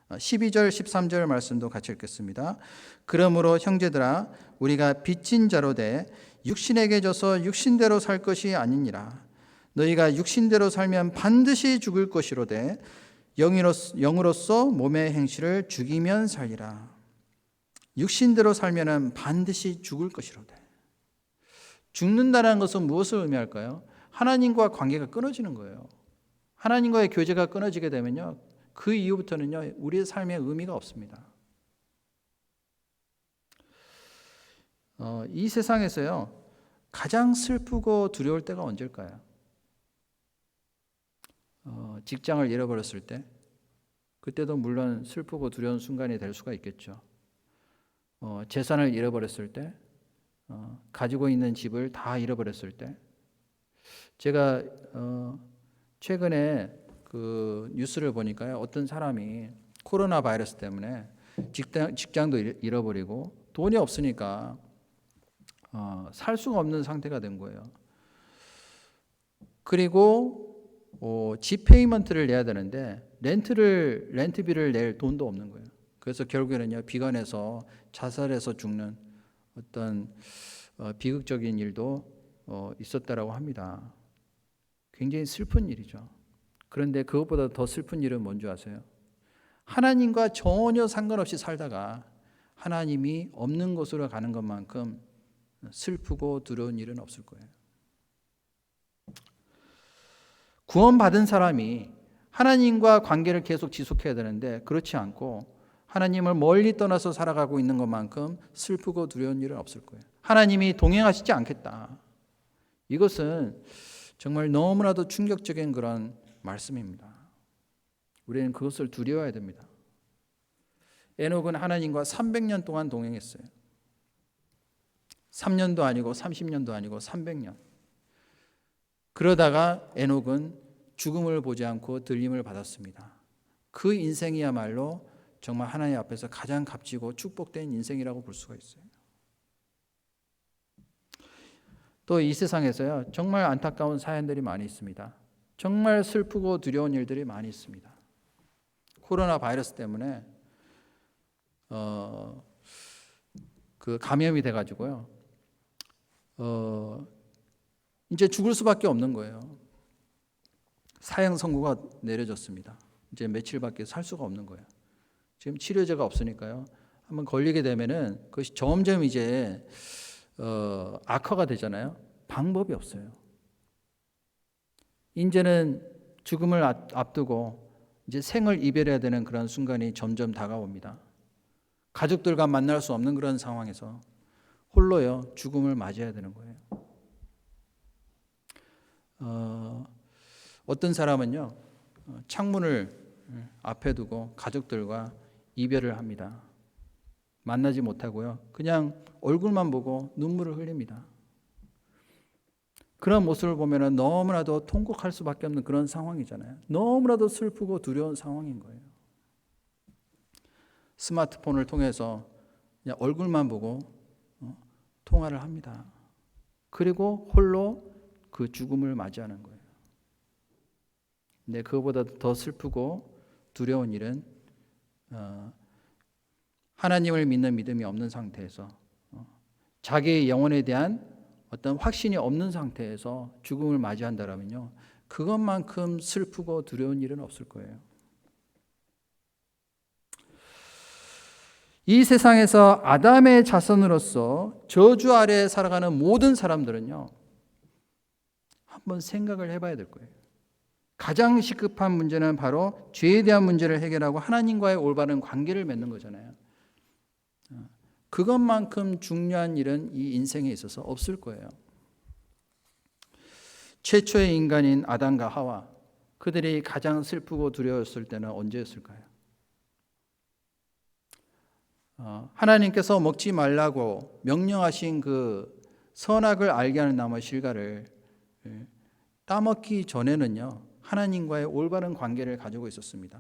13절 말씀도 같이 읽겠습니다. 그러므로 형제들아 우리가 빚진 자로 돼 육신에게 져서 육신대로 살 것이 아니니라. 너희가 육신대로 살면 반드시 죽을 것이로되 영으로서 몸의 행실을 죽이면 살리라. 육신대로 살면은 반드시 죽을 것이로되. 죽는다는 것은 무엇을 의미할까요? 하나님과 관계가 끊어지는 거예요. 하나님과의 교제가 끊어지게 되면요, 그 이후부터는요 우리의 삶에 의미가 없습니다. 이 세상에서요 가장 슬프고 두려울 때가 언제일까요? 직장을 잃어버렸을 때, 그때도 물론 슬프고 두려운 순간이 될 수가 있겠죠. 재산을 잃어버렸을 때, 가지고 있는 집을 다 잃어버렸을 때. 제가 최근에 그 뉴스를 보니까요, 어떤 사람이 코로나 바이러스 때문에 직장도 잃어버리고 돈이 없으니까 살 수가 없는 상태가 된 거예요. 그리고 집 페이먼트를 내야 되는데 렌트비를 낼 돈도 없는 거예요. 그래서 결국에는요 비관해서 자살해서 죽는 어떤 비극적인 일도 있었다라고 합니다. 굉장히 슬픈 일이죠. 그런데 그것보다 더 슬픈 일은 뭔지 아세요? 하나님과 전혀 상관없이 살다가 하나님이 없는 곳으로 가는 것만큼 슬프고 두려운 일은 없을 거예요. 구원받은 사람이 하나님과 관계를 계속 지속해야 되는데 그렇지 않고 하나님을 멀리 떠나서 살아가고 있는 것만큼 슬프고 두려운 일은 없을 거예요. 하나님이 동행하시지 않겠다. 이것은 정말 너무나도 충격적인 그런 말씀입니다. 우리는 그것을 두려워해야 됩니다. 에녹은 하나님과 300년 동안 동행했어요. 3년도 아니고 30년도 아니고 300년. 그러다가 에녹은 죽음을 보지 않고 들림을 받았습니다. 그 인생이야말로 정말 하나님 앞에서 가장 값지고 축복된 인생이라고 볼 수가 있어요. 또 이 세상에서요 정말 안타까운 사연들이 많이 있습니다. 정말 슬프고 두려운 일들이 많이 있습니다. 코로나 바이러스 때문에 그 감염이 돼가지고요 이제 죽을 수밖에 없는 거예요. 사형 선고가 내려졌습니다. 이제 며칠밖에 살 수가 없는 거예요. 지금 치료제가 없으니까요. 한번 걸리게 되면은 그것이 점점 이제 악화가 되잖아요. 방법이 없어요. 이제는 죽음을 앞두고 이제 생을 이별해야 되는 그런 순간이 점점 다가옵니다. 가족들과 만날 수 없는 그런 상황에서 홀로요 죽음을 맞이해야 되는 거예요. 어떤 사람은요 창문을 앞에 두고 가족들과 이별을 합니다. 만나지 못하고요 그냥 얼굴만 보고 눈물을 흘립니다. 그런 모습을 보면 너무나도 통곡할 수밖에 없는 그런 상황이잖아요. 너무나도 슬프고 두려운 상황인 거예요. 스마트폰을 통해서 그냥 얼굴만 보고 통화를 합니다. 그리고 홀로 그 죽음을 맞이하는 거예요. 근데 그거보다 더 슬프고 두려운 일은 하나님을 믿는 믿음이 없는 상태에서 자기의 영혼에 대한 어떤 확신이 없는 상태에서 죽음을 맞이한다면요 그것만큼 슬프고 두려운 일은 없을 거예요. 이 세상에서 아담의 자손으로서 저주 아래에 살아가는 모든 사람들은요 한번 생각을 해봐야 될 거예요. 가장 시급한 문제는 바로 죄에 대한 문제를 해결하고 하나님과의 올바른 관계를 맺는 거잖아요. 그것만큼 중요한 일은 이 인생에 있어서 없을 거예요. 최초의 인간인 아담과 하와, 그들이 가장 슬프고 두려웠을 때는 언제였을까요? 하나님께서 먹지 말라고 명령하신 그 선악을 알게 하는 나무 실과를 따먹기 전에는요, 하나님과의 올바른 관계를 가지고 있었습니다.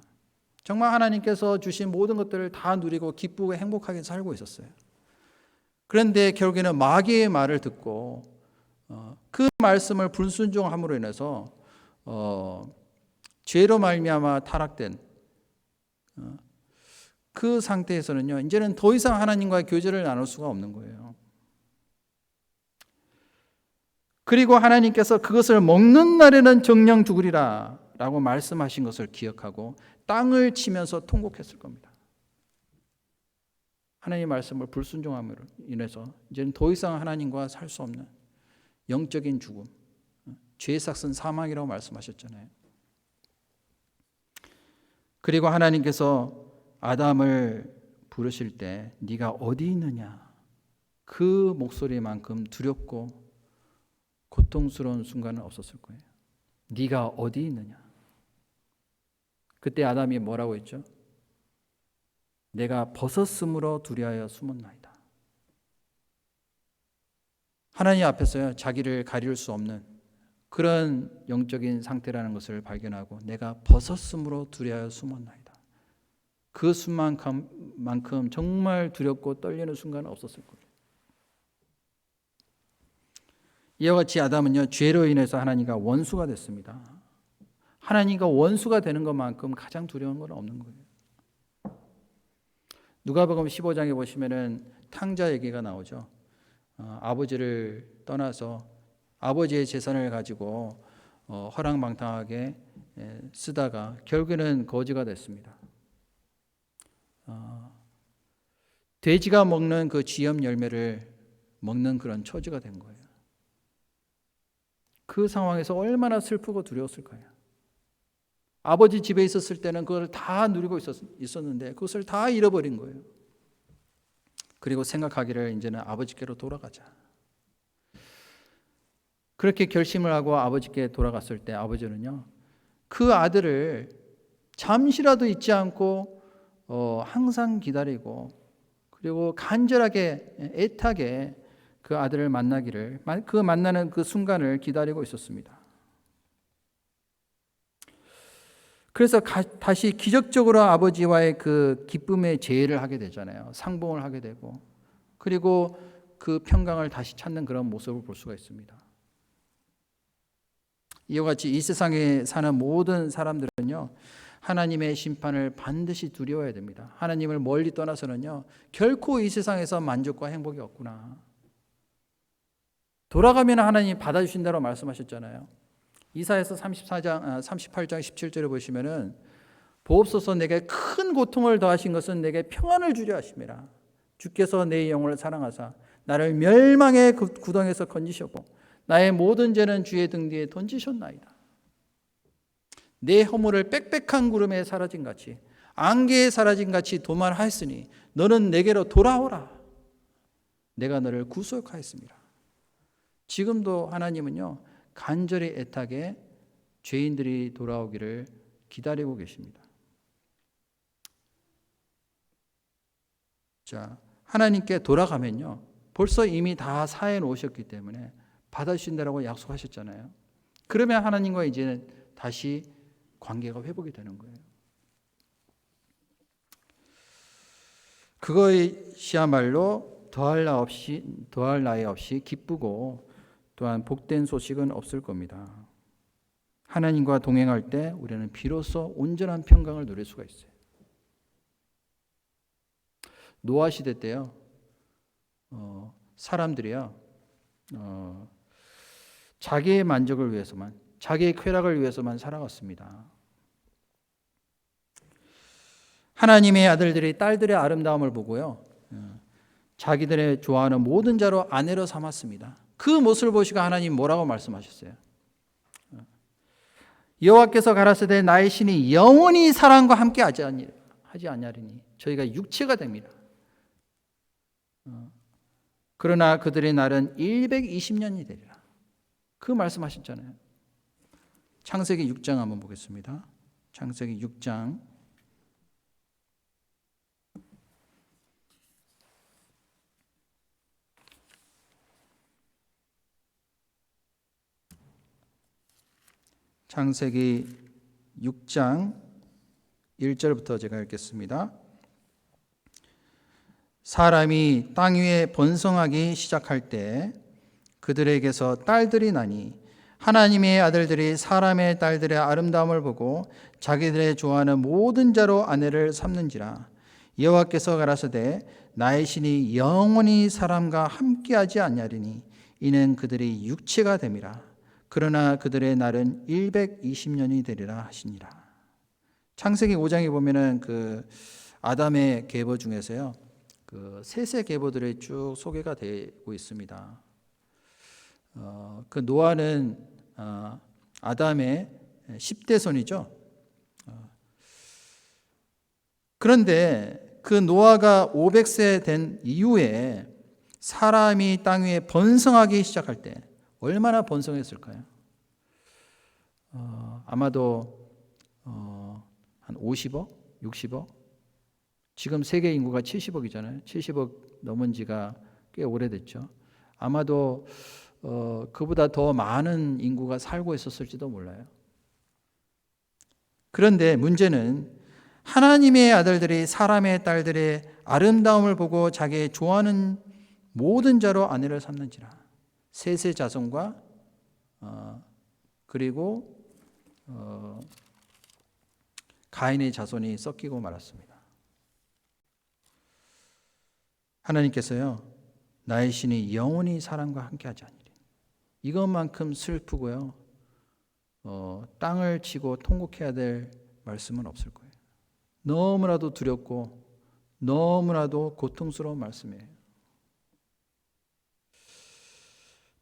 정말 하나님께서 주신 모든 것들을 다 누리고 기쁘고 행복하게 살고 있었어요. 그런데 결국에는 마귀의 말을 듣고 그 말씀을 불순종함으로 인해서 죄로 말미암아 타락된 그 상태에서는요, 이제는 더 이상 하나님과의 교제를 나눌 수가 없는 거예요. 그리고 하나님께서 그것을 먹는 날에는 정령 죽으리라 라고 말씀하신 것을 기억하고 땅을 치면서 통곡했을 겁니다. 하나님의 말씀을 불순종함으로 인해서 이제는 더 이상 하나님과 살 수 없는 영적인 죽음, 죄의 삭은 사망이라고 말씀하셨잖아요. 그리고 하나님께서 아담을 부르실 때 네가 어디 있느냐, 그 목소리만큼 두렵고 고통스러운 순간은 없었을 거예요. 네가 어디 있느냐. 그때 아담이 뭐라고 했죠? 내가 벗었으므로 두려하여 숨었나이다. 하나님 앞에서요, 자기를 가릴 수 없는 그런 영적인 상태라는 것을 발견하고 내가 벗었으므로 두려하여 숨었나이다. 그 순간만큼 정말 두렵고 떨리는 순간은 없었을 거예요. 이와 같이 아담은요, 죄로 인해서 하나님과 원수가 됐습니다. 하나님과 원수가 되는 것만큼 가장 두려운 건 없는 거예요. 누가복음 15장에 보시면은 탕자 얘기가 나오죠. 아버지를 떠나서 아버지의 재산을 가지고 허랑방탕하게 쓰다가 결국에는 거지가 됐습니다. 돼지가 먹는 그 쥐염 열매를 먹는 그런 처지가 된 거예요. 그 상황에서 얼마나 슬프고 두려웠을 거예요. 아버지 집에 있었을 때는 그걸 다 누리고 있었는데 그것을 다 잃어버린 거예요. 그리고 생각하기를 이제는 아버지께로 돌아가자. 그렇게 결심을 하고 아버지께 돌아갔을 때 아버지는요, 그 아들을 잠시라도 잊지 않고 항상 기다리고 그리고 간절하게 애타게 그 아들을 만나기를, 그 만나는 그 순간을 기다리고 있었습니다. 그래서 다시 기적적으로 아버지와의 그 기쁨의 재회를 하게 되잖아요. 상봉을 하게 되고 그리고 그 평강을 다시 찾는 그런 모습을 볼 수가 있습니다. 이와 같이 이 세상에 사는 모든 사람들은요, 하나님의 심판을 반드시 두려워해야 됩니다. 하나님을 멀리 떠나서는요, 결코 이 세상에서 만족과 행복이 없구나. 돌아가면 하나님 받아주신다고 말씀하셨잖아요. 이사야서 38장 17절에 보시면은 보옵소서 내게 큰 고통을 더하신 것은 내게 평안을 주려 하심이라. 주께서 내 영혼을 사랑하사 나를 멸망의 구덩이에서 건지셨고 나의 모든 죄는 주의 등 뒤에 던지셨나이다. 내 허물을 빽빽한 구름에 사라진 같이 안개에 사라진 같이 도말하였으니 너는 내게로 돌아오라. 내가 너를 구속하였습니다. 지금도 하나님은요, 간절히 애타게 죄인들이 돌아오기를 기다리고 계십니다. 자, 하나님께 돌아가면요, 벌써 이미 다 사해 놓으셨기 때문에 받아주신다라고 약속하셨잖아요. 그러면 하나님과 이제는 다시 관계가 회복이 되는 거예요. 그것이야말로 더할 나위 없이 기쁘고 또한 복된 소식은 없을 겁니다. 하나님과 동행할 때 우리는 비로소 온전한 평강을 누릴 수가 있어요. 노아 시대 때요, 사람들이요, 자기의 만족을 위해서만, 자기의 쾌락을 위해서만 살아갔습니다. 하나님의 아들들이 딸들의 아름다움을 보고요, 자기들의 좋아하는 모든 자로 아내로 삼았습니다. 그 모습을 보시고 하나님 뭐라고 말씀하셨어요? 여호와께서 가라사대 나의 신이 영원히 사람과 함께 하지 아니하리니 저희가 육체가 됩니다. 그러나 그들의 날은 120년이 되리라. 그 말씀하셨잖아요. 창세기 6장 한번 보겠습니다. 창세기 6장 1절부터 제가 읽겠습니다. 사람이 땅 위에 번성하기 시작할 때 그들에게서 딸들이 나니 하나님의 아들들이 사람의 딸들의 아름다움을 보고 자기들의 좋아하는 모든 자로 아내를 삼는지라. 여호와께서 가라사대 나의 신이 영원히 사람과 함께하지 아니하리니 이는 그들이 육체가 됨이라. 그러나 그들의 날은 120년이 되리라 하시니라. 창세기 5장에 보면은 그 아담의 계보 중에서요, 그 셋의 계보들이 쭉 소개가 되고 있습니다. 그 노아는 아담의 10대 손이죠. 그런데 그 노아가 500세 된 이후에 사람이 땅 위에 번성하기 시작할 때 얼마나 번성했을까요? 아마도 한 50억, 60억? 지금 세계 인구가 70억이잖아요. 70억 넘은 지가 꽤 오래됐죠. 아마도 그보다 더 많은 인구가 살고 있었을지도 몰라요. 그런데 문제는 하나님의 아들들이 사람의 딸들의 아름다움을 보고 자기의 좋아하는 모든 자로 아내를 삼는지라. 셋의 자손과 그리고 가인의 자손이 섞이고 말았습니다. 하나님께서요, 나의 신이 영원히 사람과 함께하지 아니리. 이것만큼 슬프고요, 땅을 치고 통곡해야 될 말씀은 없을 거예요. 너무나도 두렵고 너무나도 고통스러운 말씀이에요.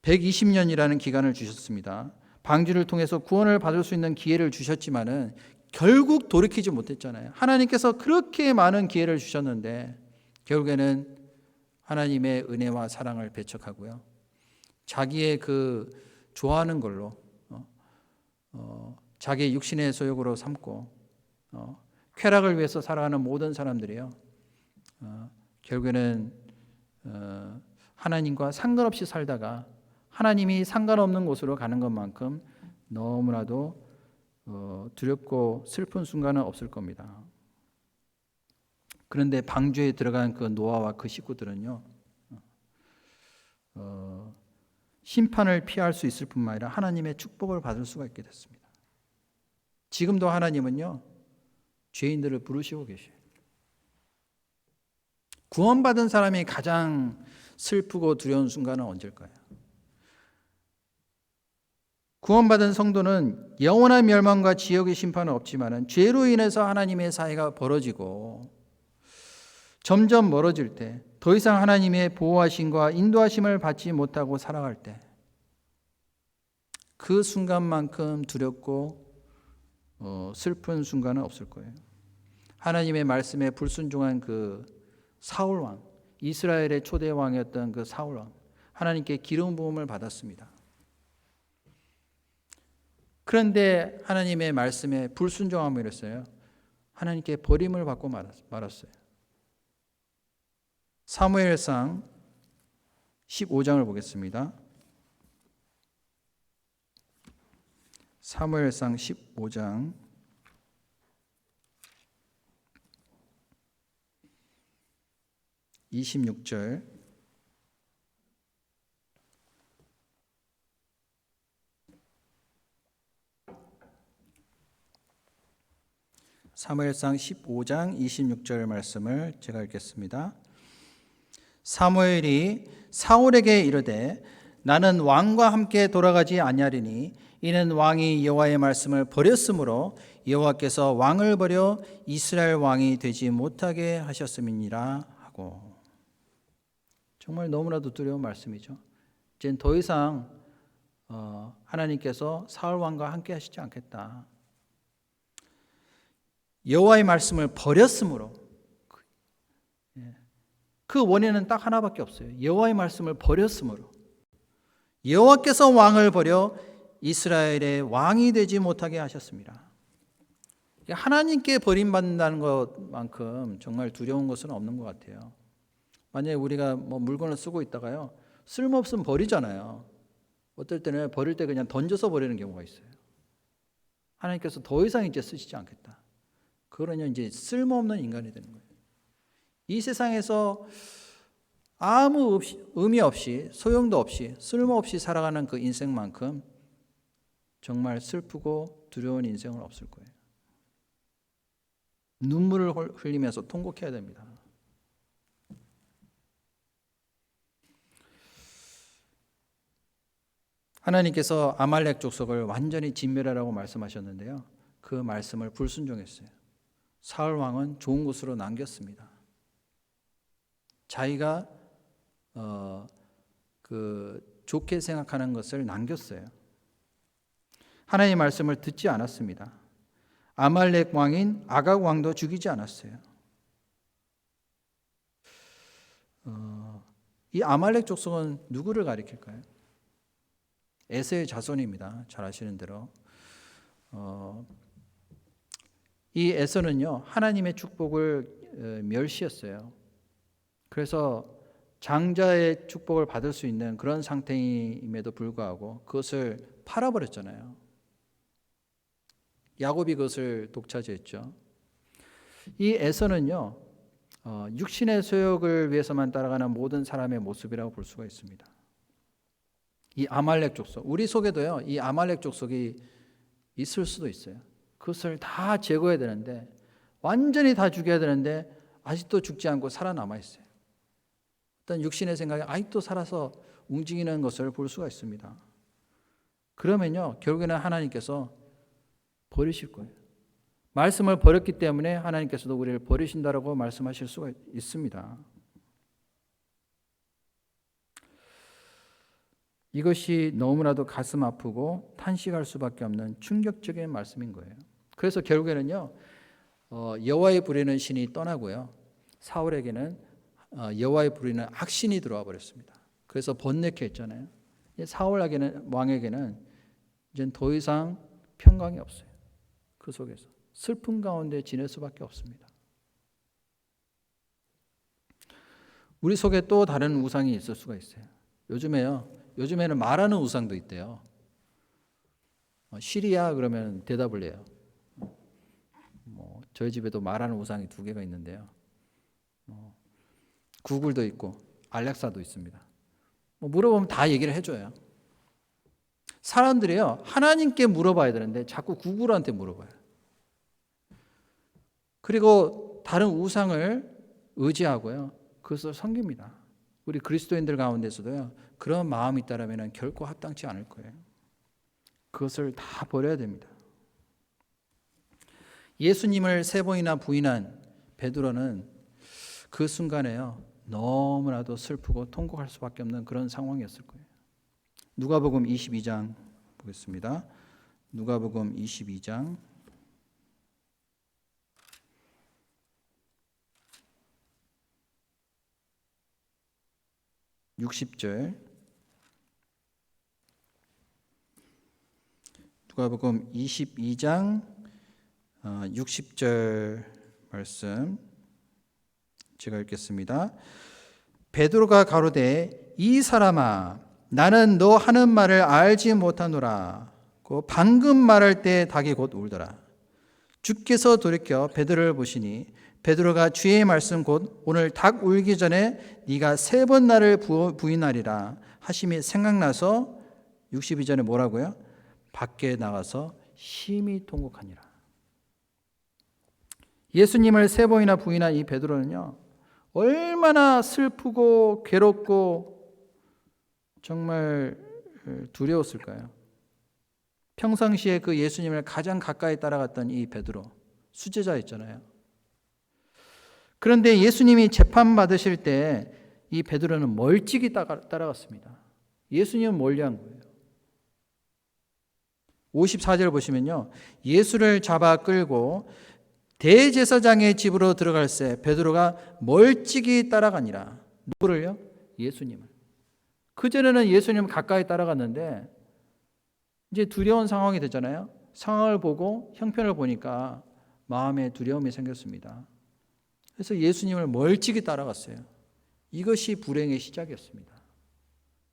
120년이라는 기간을 주셨습니다. 방주를 통해서 구원을 받을 수 있는 기회를 주셨지만은 결국 돌이키지 못했잖아요. 하나님께서 그렇게 많은 기회를 주셨는데 결국에는 하나님의 은혜와 사랑을 배척하고요, 자기의 그 좋아하는 걸로 자기의 육신의 소욕으로 삼고 쾌락을 위해서 살아가는 모든 사람들이요, 결국에는 하나님과 상관없이 살다가 하나님이 상관없는 곳으로 가는 것만큼 너무나도 두렵고 슬픈 순간은 없을 겁니다. 그런데 방주에 들어간 그 노아와 그 식구들은요, 심판을 피할 수 있을 뿐만 아니라 하나님의 축복을 받을 수가 있게 됐습니다. 지금도 하나님은요, 죄인들을 부르시고 계셔요. 구원받은 사람이 가장 슬프고 두려운 순간은 언제일까요? 구원받은 성도는 영원한 멸망과 지옥의 심판은 없지만 죄로 인해서 하나님의 사이가 벌어지고 점점 멀어질 때, 더 이상 하나님의 보호하심과 인도하심을 받지 못하고 살아갈 때, 그 순간만큼 두렵고 슬픈 순간은 없을 거예요. 하나님의 말씀에 불순종한 그 사울 왕, 이스라엘의 초대 왕이었던 그 사울 왕, 하나님께 기름 부음을 받았습니다. 그런데 하나님의 말씀에 불순종함으로 했어요. 하나님께 버림을 받고 말았어요. 사무엘상 15장을 보겠습니다. 사무엘상 15장 26절, 사무엘상 15장 26절 말씀을 제가 읽겠습니다. 사무엘이 사울에게 이르되 나는 왕과 함께 돌아가지 아니하리니 이는 왕이 여호와의 말씀을 버렸으므로 여호와께서 왕을 버려 이스라엘 왕이 되지 못하게 하셨음이니라 하고. 정말 너무나도 두려운 말씀이죠. 이젠 더 이상 하나님께서 사울 왕과 함께 하시지 않겠다. 여호와의 말씀을 버렸으므로 그 원인은 딱 하나밖에 없어요. 여호와의 말씀을 버렸으므로. 여호와께서 왕을 버려 이스라엘의 왕이 되지 못하게 하셨습니다. 하나님께 버림받는다는 것만큼 정말 두려운 것은 없는 것 같아요. 만약에 우리가 물건을 쓰고 있다가요, 쓸모없으면 버리잖아요. 어떨 때는 버릴 때 그냥 던져서 버리는 경우가 있어요. 하나님께서 더 이상 이제 쓰시지 않겠다. 그러면 이제 쓸모없는 인간이 되는 거예요. 이 세상에서 아무 의미 없이, 소용도 없이, 쓸모없이 살아가는 그 인생만큼 정말 슬프고 두려운 인생은 없을 거예요. 눈물을 흘리면서 통곡해야 됩니다. 하나님께서 아말렉 족속을 완전히 진멸하라고 말씀하셨는데요. 그 말씀을 불순종했어요. 사울 왕은 좋은 곳으로 남겼습니다. 자기가 좋게 생각하는 것을 남겼어요. 하나님의 말씀을 듣지 않았습니다. 아말렉 왕인 아각 왕도 죽이지 않았어요. 이 아말렉 족속은 누구를 가리킬까요? 에서의 자손입니다. 잘 아시는 대로. 이 에서는요, 하나님의 축복을 멸시했어요. 그래서 장자의 축복을 받을 수 있는 그런 상태임에도 불구하고 그것을 팔아버렸잖아요. 야곱이 그것을 독차지했죠. 이 에서는요, 육신의 소욕을 위해서만 따라가는 모든 사람의 모습이라고 볼 수가 있습니다. 이 아말렉 족속, 우리 속에도요, 이 아말렉 족속이 있을 수도 있어요. 그것을 다 제거해야 되는데, 완전히 다 죽여야 되는데 아직도 죽지 않고 살아남아 있어요. 어떤 육신의 생각이 아직도 살아서 움직이는 것을 볼 수가 있습니다. 그러면요, 결국에는 하나님께서 버리실 거예요. 말씀을 버렸기 때문에 하나님께서도 우리를 버리신다라고 말씀하실 수가 있습니다. 이것이 너무나도 가슴 아프고 탄식할 수밖에 없는 충격적인 말씀인 거예요. 그래서 결국에는요, 여호와의 부리는 신이 떠나고요, 사울에게는 여호와의 부리는 악신이 들어와 버렸습니다. 그래서 번뇌케 했잖아요. 사울 왕에게는 이제 더 이상 평강이 없어요. 그 속에서 슬픔 가운데 지낼 수밖에 없습니다. 우리 속에 또 다른 우상이 있을 수가 있어요. 요즘에는 말하는 우상도 있대요. 시리아 그러면 대답을 해요. 저희 집에도 말하는 우상이 2개가 있는데요. 구글도 있고 알렉사도 있습니다. 물어보면 다 얘기를 해줘요. 사람들이요, 하나님께 물어봐야 되는데 자꾸 구글한테 물어봐요. 그리고 다른 우상을 의지하고요, 그것을 섬깁니다. 우리 그리스도인들 가운데서도요, 그런 마음이 있다면 결코 합당치 않을 거예요. 그것을 다 버려야 됩니다. 예수님을 3번이나 부인한 베드로는 그 순간에요, 너무나도 슬프고 통곡할 수밖에 없는 그런 상황이었을 거예요. 누가복음 22장 보겠습니다. 누가복음 22장 60절. 누가복음 22장 60절 말씀 제가 읽겠습니다. 베드로가 가로되 이 사람아, 나는 너 하는 말을 알지 못하노라. 방금 말할 때 닭이 곧 울더라. 주께서 돌이켜 베드로를 보시니 베드로가 주의 말씀 곧 오늘 닭 울기 전에 네가 3번 나를 부인하리라 하심이 생각나서 62절에 뭐라고요? 밖에 나가서 심히 통곡하니라. 예수님을 3번이나 부인한 이 베드로는요, 얼마나 슬프고 괴롭고 정말 두려웠을까요? 평상시에 그 예수님을 가장 가까이 따라갔던 이 베드로, 수제자였잖아요. 그런데 예수님이 재판받으실 때 이 베드로는 멀찍이 따라갔습니다. 예수님은 멀리한 거예요. 54절 보시면요. 예수를 잡아 끌고 대제사장의 집으로 들어갈새 베드로가 멀찍이 따라가니라. 누구를요? 예수님을. 그전에는 예수님을 가까이 따라갔는데 이제 두려운 상황이 됐잖아요. 상황을 보고 형편을 보니까 마음에 두려움이 생겼습니다. 그래서 예수님을 멀찍이 따라갔어요. 이것이 불행의 시작이었습니다.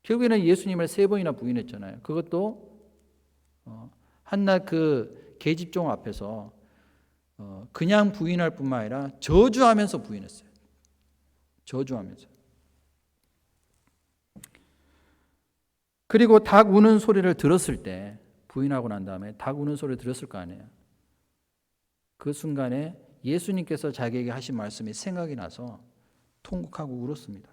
결국에는 예수님을 3번이나 부인했잖아요. 그것도 한낱 그 계집종 앞에서 그냥 부인할 뿐만 아니라 저주하면서 부인했어요. 저주하면서. 그리고 닭 우는 소리를 들었을 때, 부인하고 난 다음에 닭 우는 소리를 들었을 거 아니에요. 그 순간에 예수님께서 자기에게 하신 말씀이 생각이 나서 통곡하고 울었습니다.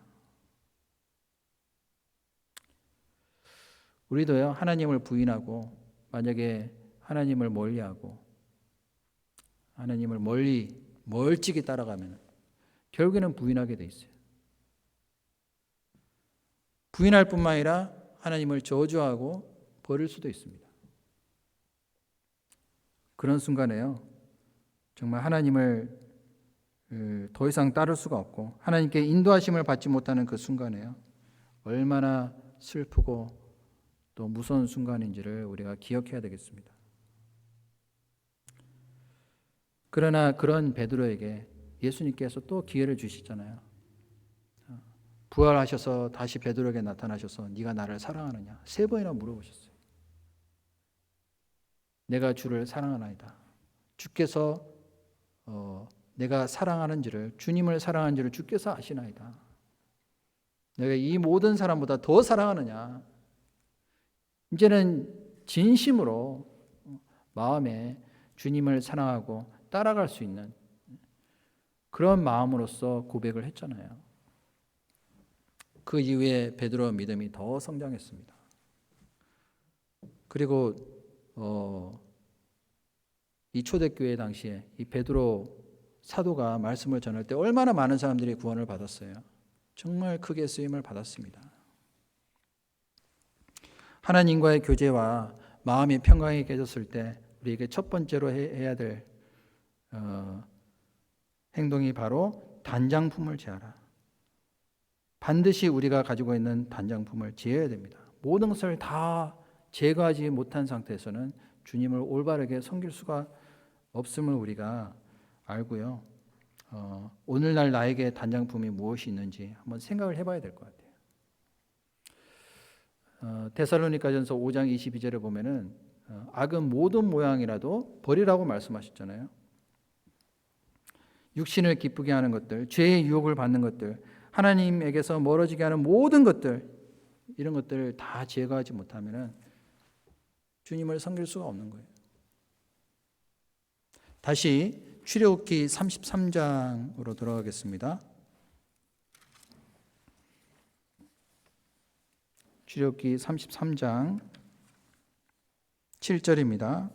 우리도요, 하나님을 부인하고 만약에 하나님을 멀리하고 하나님을 멀찍이 따라가면 결국에는 부인하게 돼 있어요. 부인할 뿐만 아니라 하나님을 저주하고 버릴 수도 있습니다. 그런 순간에요, 정말 하나님을 더 이상 따를 수가 없고 하나님께 인도하심을 받지 못하는 그 순간에요, 얼마나 슬프고 또 무서운 순간인지를 우리가 기억해야 되겠습니다. 그러나 그런 베드로에게 예수님께서 또 기회를 주시잖아요. 부활하셔서 다시 베드로에게 나타나셔서 네가 나를 사랑하느냐 3번이나 물어보셨어요. 내가 주를 사랑하나이다. 주께서 내가 사랑하는지를, 주님을 사랑하는지를 주께서 아시나이다. 내가 이 모든 사람보다 더 사랑하느냐. 이제는 진심으로 마음에 주님을 사랑하고 따라갈 수 있는 그런 마음으로서 고백을 했잖아요. 그 이후에 베드로의 믿음이 더 성장했습니다. 그리고 이 초대교회 당시에 이 베드로 사도가 말씀을 전할 때 얼마나 많은 사람들이 구원을 받았어요. 정말 크게 쓰임을 받았습니다. 하나님과의 교제와 마음이 평강이 깨졌을 때 우리에게 첫 번째로 해야 될 행동이 바로 단장품을 제하라. 반드시 우리가 가지고 있는 단장품을 제해야 됩니다. 모든 것을 다 제거하지 못한 상태에서는 주님을 올바르게 섬길 수가 없음을 우리가 알고요. 오늘날 나에게 단장품이 무엇이 있는지 한번 생각을 해봐야 될 것 같아요. 데살로니가전서 5장 22절에 보면은 악은 모든 모양이라도 버리라고 말씀하셨잖아요. 육신을 기쁘게 하는 것들, 죄의 유혹을 받는 것들, 하나님에게서 멀어지게 하는 모든 것들, 이런 것들을 다 제거하지 못하면은 주님을 섬길 수가 없는 거예요. 다시 출애굽기 33장으로 돌아가겠습니다. 출애굽기 33장 7절입니다.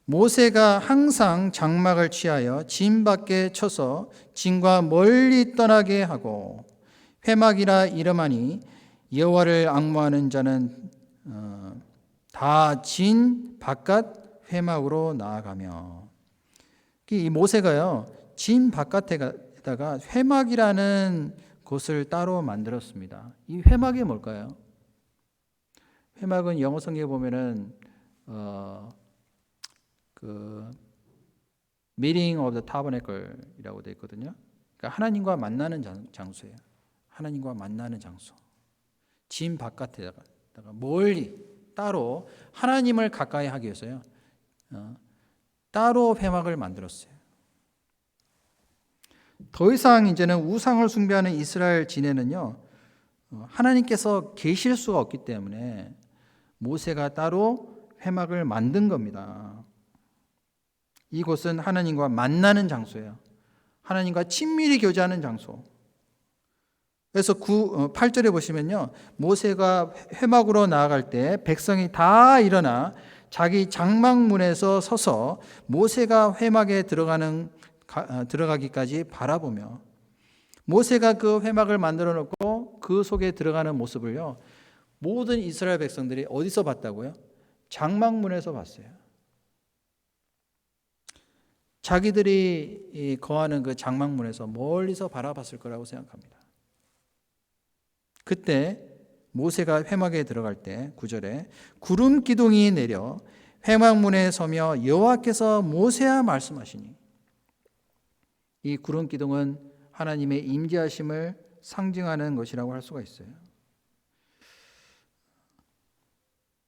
모세가 항상 장막을 취하여 진 밖에 쳐서 진과 멀리 떠나게 하고 회막이라 이름하니 여호와를 앙모하는 자는 다 진 바깥 회막으로 나아가며. 이 모세가요, 진 바깥에다가 회막이라는 곳을 따로 만들었습니다. 이 회막이 뭘까요? 회막은 영어 성경에 보면은 그 meeting of the tabernacle이라고 되어 있거든요. 그러니까 하나님과 만나는 장소예요. 하나님과 만나는 장소. 진 바깥에다가 멀리 따로 하나님을 가까이 하기 위해서요, 따로 회막을 만들었어요. 더 이상 이제는 우상을 숭배하는 이스라엘 진에는요, 하나님께서 계실 수가 없기 때문에 모세가 따로 회막을 만든 겁니다. 이곳은 하나님과 만나는 장소예요. 하나님과 친밀히 교제하는 장소. 그래서 8절에 보시면요, 모세가 회막으로 나아갈 때 백성이 다 일어나 자기 장막문에서 서서 모세가 회막에 들어가기까지 바라보며, 모세가 그 회막을 만들어 놓고 그 속에 들어가는 모습을요, 모든 이스라엘 백성들이 어디서 봤다고요? 장막문에서 봤어요. 자기들이 거하는 그 장막문에서 멀리서 바라봤을 거라고 생각합니다. 그때 모세가 회막에 들어갈 때 9절에 구름 기둥이 내려 회막문에 서며 여호와께서 모세와 말씀하시니, 이 구름 기둥은 하나님의 임재하심을 상징하는 것이라고 할 수가 있어요.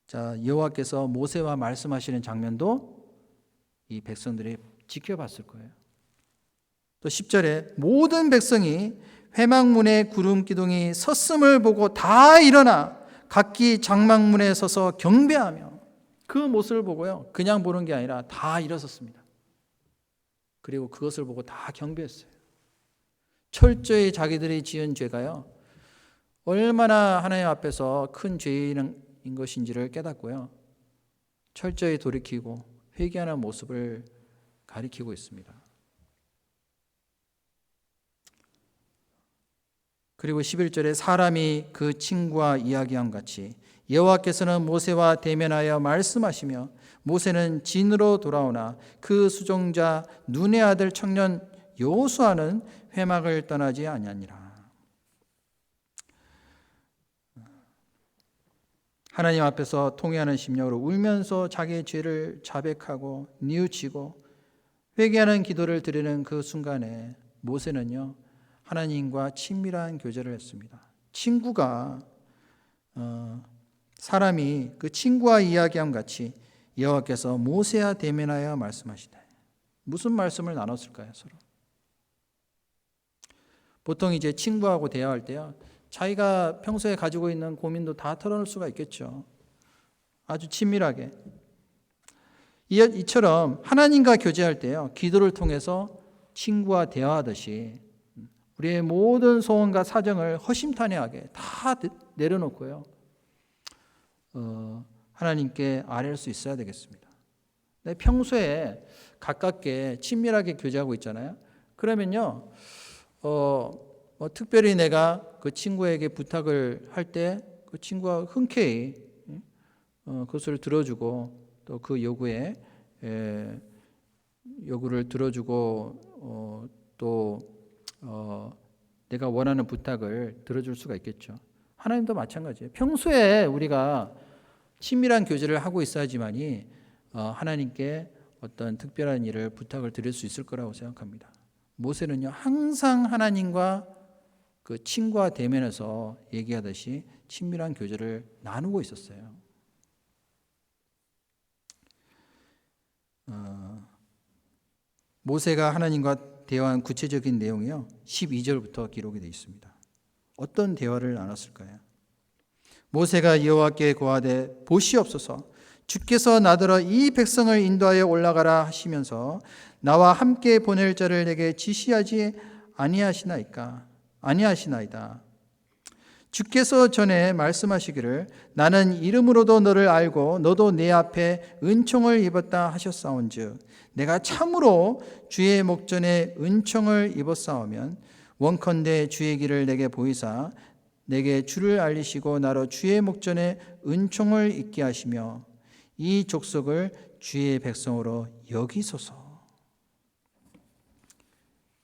자, 여호와께서 모세와 말씀하시는 장면도 이 백성들이 지켜봤을 거예요. 또 10절에 모든 백성이 회막문에 구름 기둥이 섰음을 보고 다 일어나 각기 장막문에 서서 경배하며, 그 모습을 보고요, 그냥 보는 게 아니라 다 일어섰습니다. 그리고 그것을 보고 다 경배했어요. 철저히 자기들이 지은 죄가요, 얼마나 하나님 앞에서 큰 죄인 것인지를 깨닫고요, 철저히 돌이키고 회개하는 모습을 가리키고 있습니다. 그리고 11절에 사람이 그 친구와 이야기함 같이 여호와께서는 모세와 대면하여 말씀하시며 모세는 진으로 돌아오나 그 수종자 눈의 아들 청년 여호수아는 회막을 떠나지 아니하니라. 하나님 앞에서 통회하는 심령으로 울면서 자기의 죄를 자백하고 뉘우치고 회개하는 기도를 드리는 그 순간에 모세는요, 하나님과 친밀한 교제를 했습니다. 친구가 사람이 그 친구와 이야기함 같이 여호와께서 모세와 대면하여 말씀하시되, 무슨 말씀을 나눴을까요? 서로 보통 이제 친구하고 대화할 때요, 자기가 평소에 가지고 있는 고민도 다 털어놓을 수가 있겠죠. 아주 친밀하게. 이처럼 하나님과 교제할 때요, 기도를 통해서 친구와 대화하듯이 우리의 모든 소원과 사정을 허심탄회하게 다 내려놓고요, 하나님께 아뢰할 수 있어야 되겠습니다. 평소에 가깝게 친밀하게 교제하고 있잖아요. 그러면요, 특별히 내가 그 친구에게 부탁을 할 때 그 친구가 흔쾌히 그것을 들어주고, 또 그 요구를 들어주고, 또 내가 원하는 부탁을 들어줄 수가 있겠죠. 하나님도 마찬가지예요. 평소에 우리가 친밀한 교제를 하고 있어야지만이 하나님께 어떤 특별한 일을 부탁을 드릴 수 있을 거라고 생각합니다. 모세는요, 항상 하나님과 그 친구와 대면에서 얘기하듯이 친밀한 교제를 나누고 있었어요. 모세가 하나님과 대화한 구체적인 내용이요, 12절부터 기록이 되어 있습니다. 어떤 대화를 나눴을까요? 모세가 여호와께 고하되 보시옵소서, 주께서 나더러 이 백성을 인도하여 올라가라 하시면서 나와 함께 보낼 자를 내게 지시하지 아니하시나이다. 주께서 전에 말씀하시기를 나는 이름으로도 너를 알고 너도 내 앞에 은총을 입었다 하셨사온즉 내가 참으로 주의 목전에 은총을 입었사오면 원컨대 주의 길을 내게 보이사 내게 주를 알리시고 나로 주의 목전에 은총을 입게 하시며 이 족속을 주의 백성으로 여기소서.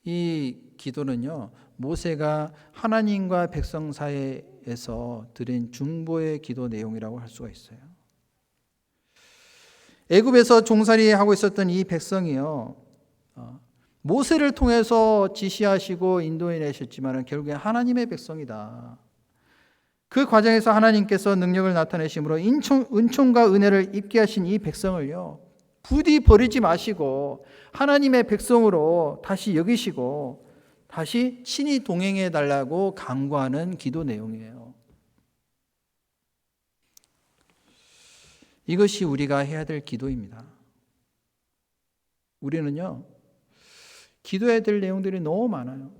이 기도는요, 모세가 하나님과 백성 사이에서 드린 중보의 기도 내용이라고 할 수가 있어요. 애굽에서 종살이하고 있었던 이 백성이요, 모세를 통해서 지시하시고 인도해 내셨지만 결국에 하나님의 백성이다. 그 과정에서 하나님께서 능력을 나타내심으로 은총과 은혜를 입게 하신 이 백성을요, 부디 버리지 마시고 하나님의 백성으로 다시 여기시고 다시 친히 동행해 달라고 간구하는 기도 내용이에요. 이것이 우리가 해야 될 기도입니다. 우리는요, 기도해야 될 내용들이 너무 많아요.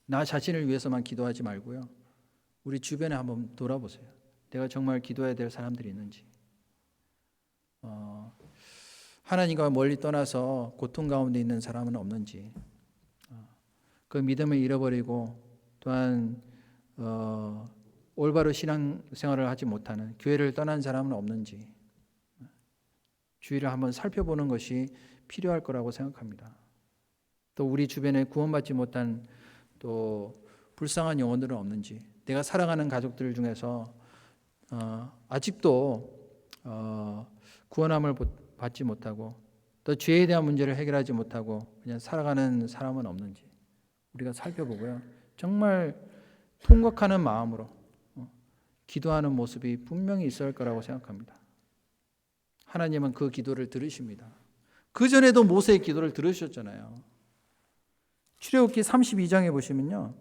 나 자신을 위해서만 기도하지 말고요, 우리 주변에 한번 돌아보세요. 내가 정말 기도해야 될 사람들이 있는지, 하나님과 멀리 떠나서 고통 가운데 있는 사람은 없는지, 그 믿음을 잃어버리고 또한 올바로 신앙생활을 하지 못하는, 교회를 떠난 사람은 없는지 주의를 한번 살펴보는 것이 필요할 거라고 생각합니다. 또 우리 주변에 구원받지 못한 또 불쌍한 영혼들은 없는지, 내가 사랑하는 가족들 중에서 아직도 구원함을 받지 못하고 또 죄에 대한 문제를 해결하지 못하고 그냥 살아가는 사람은 없는지 우리가 살펴보고요. 정말 통곡하는 마음으로 기도하는 모습이 분명히 있을 거라고 생각합니다. 하나님은 그 기도를 들으십니다. 그 전에도 모세의 기도를 들으셨잖아요. 출애굽기 32장에 보시면요.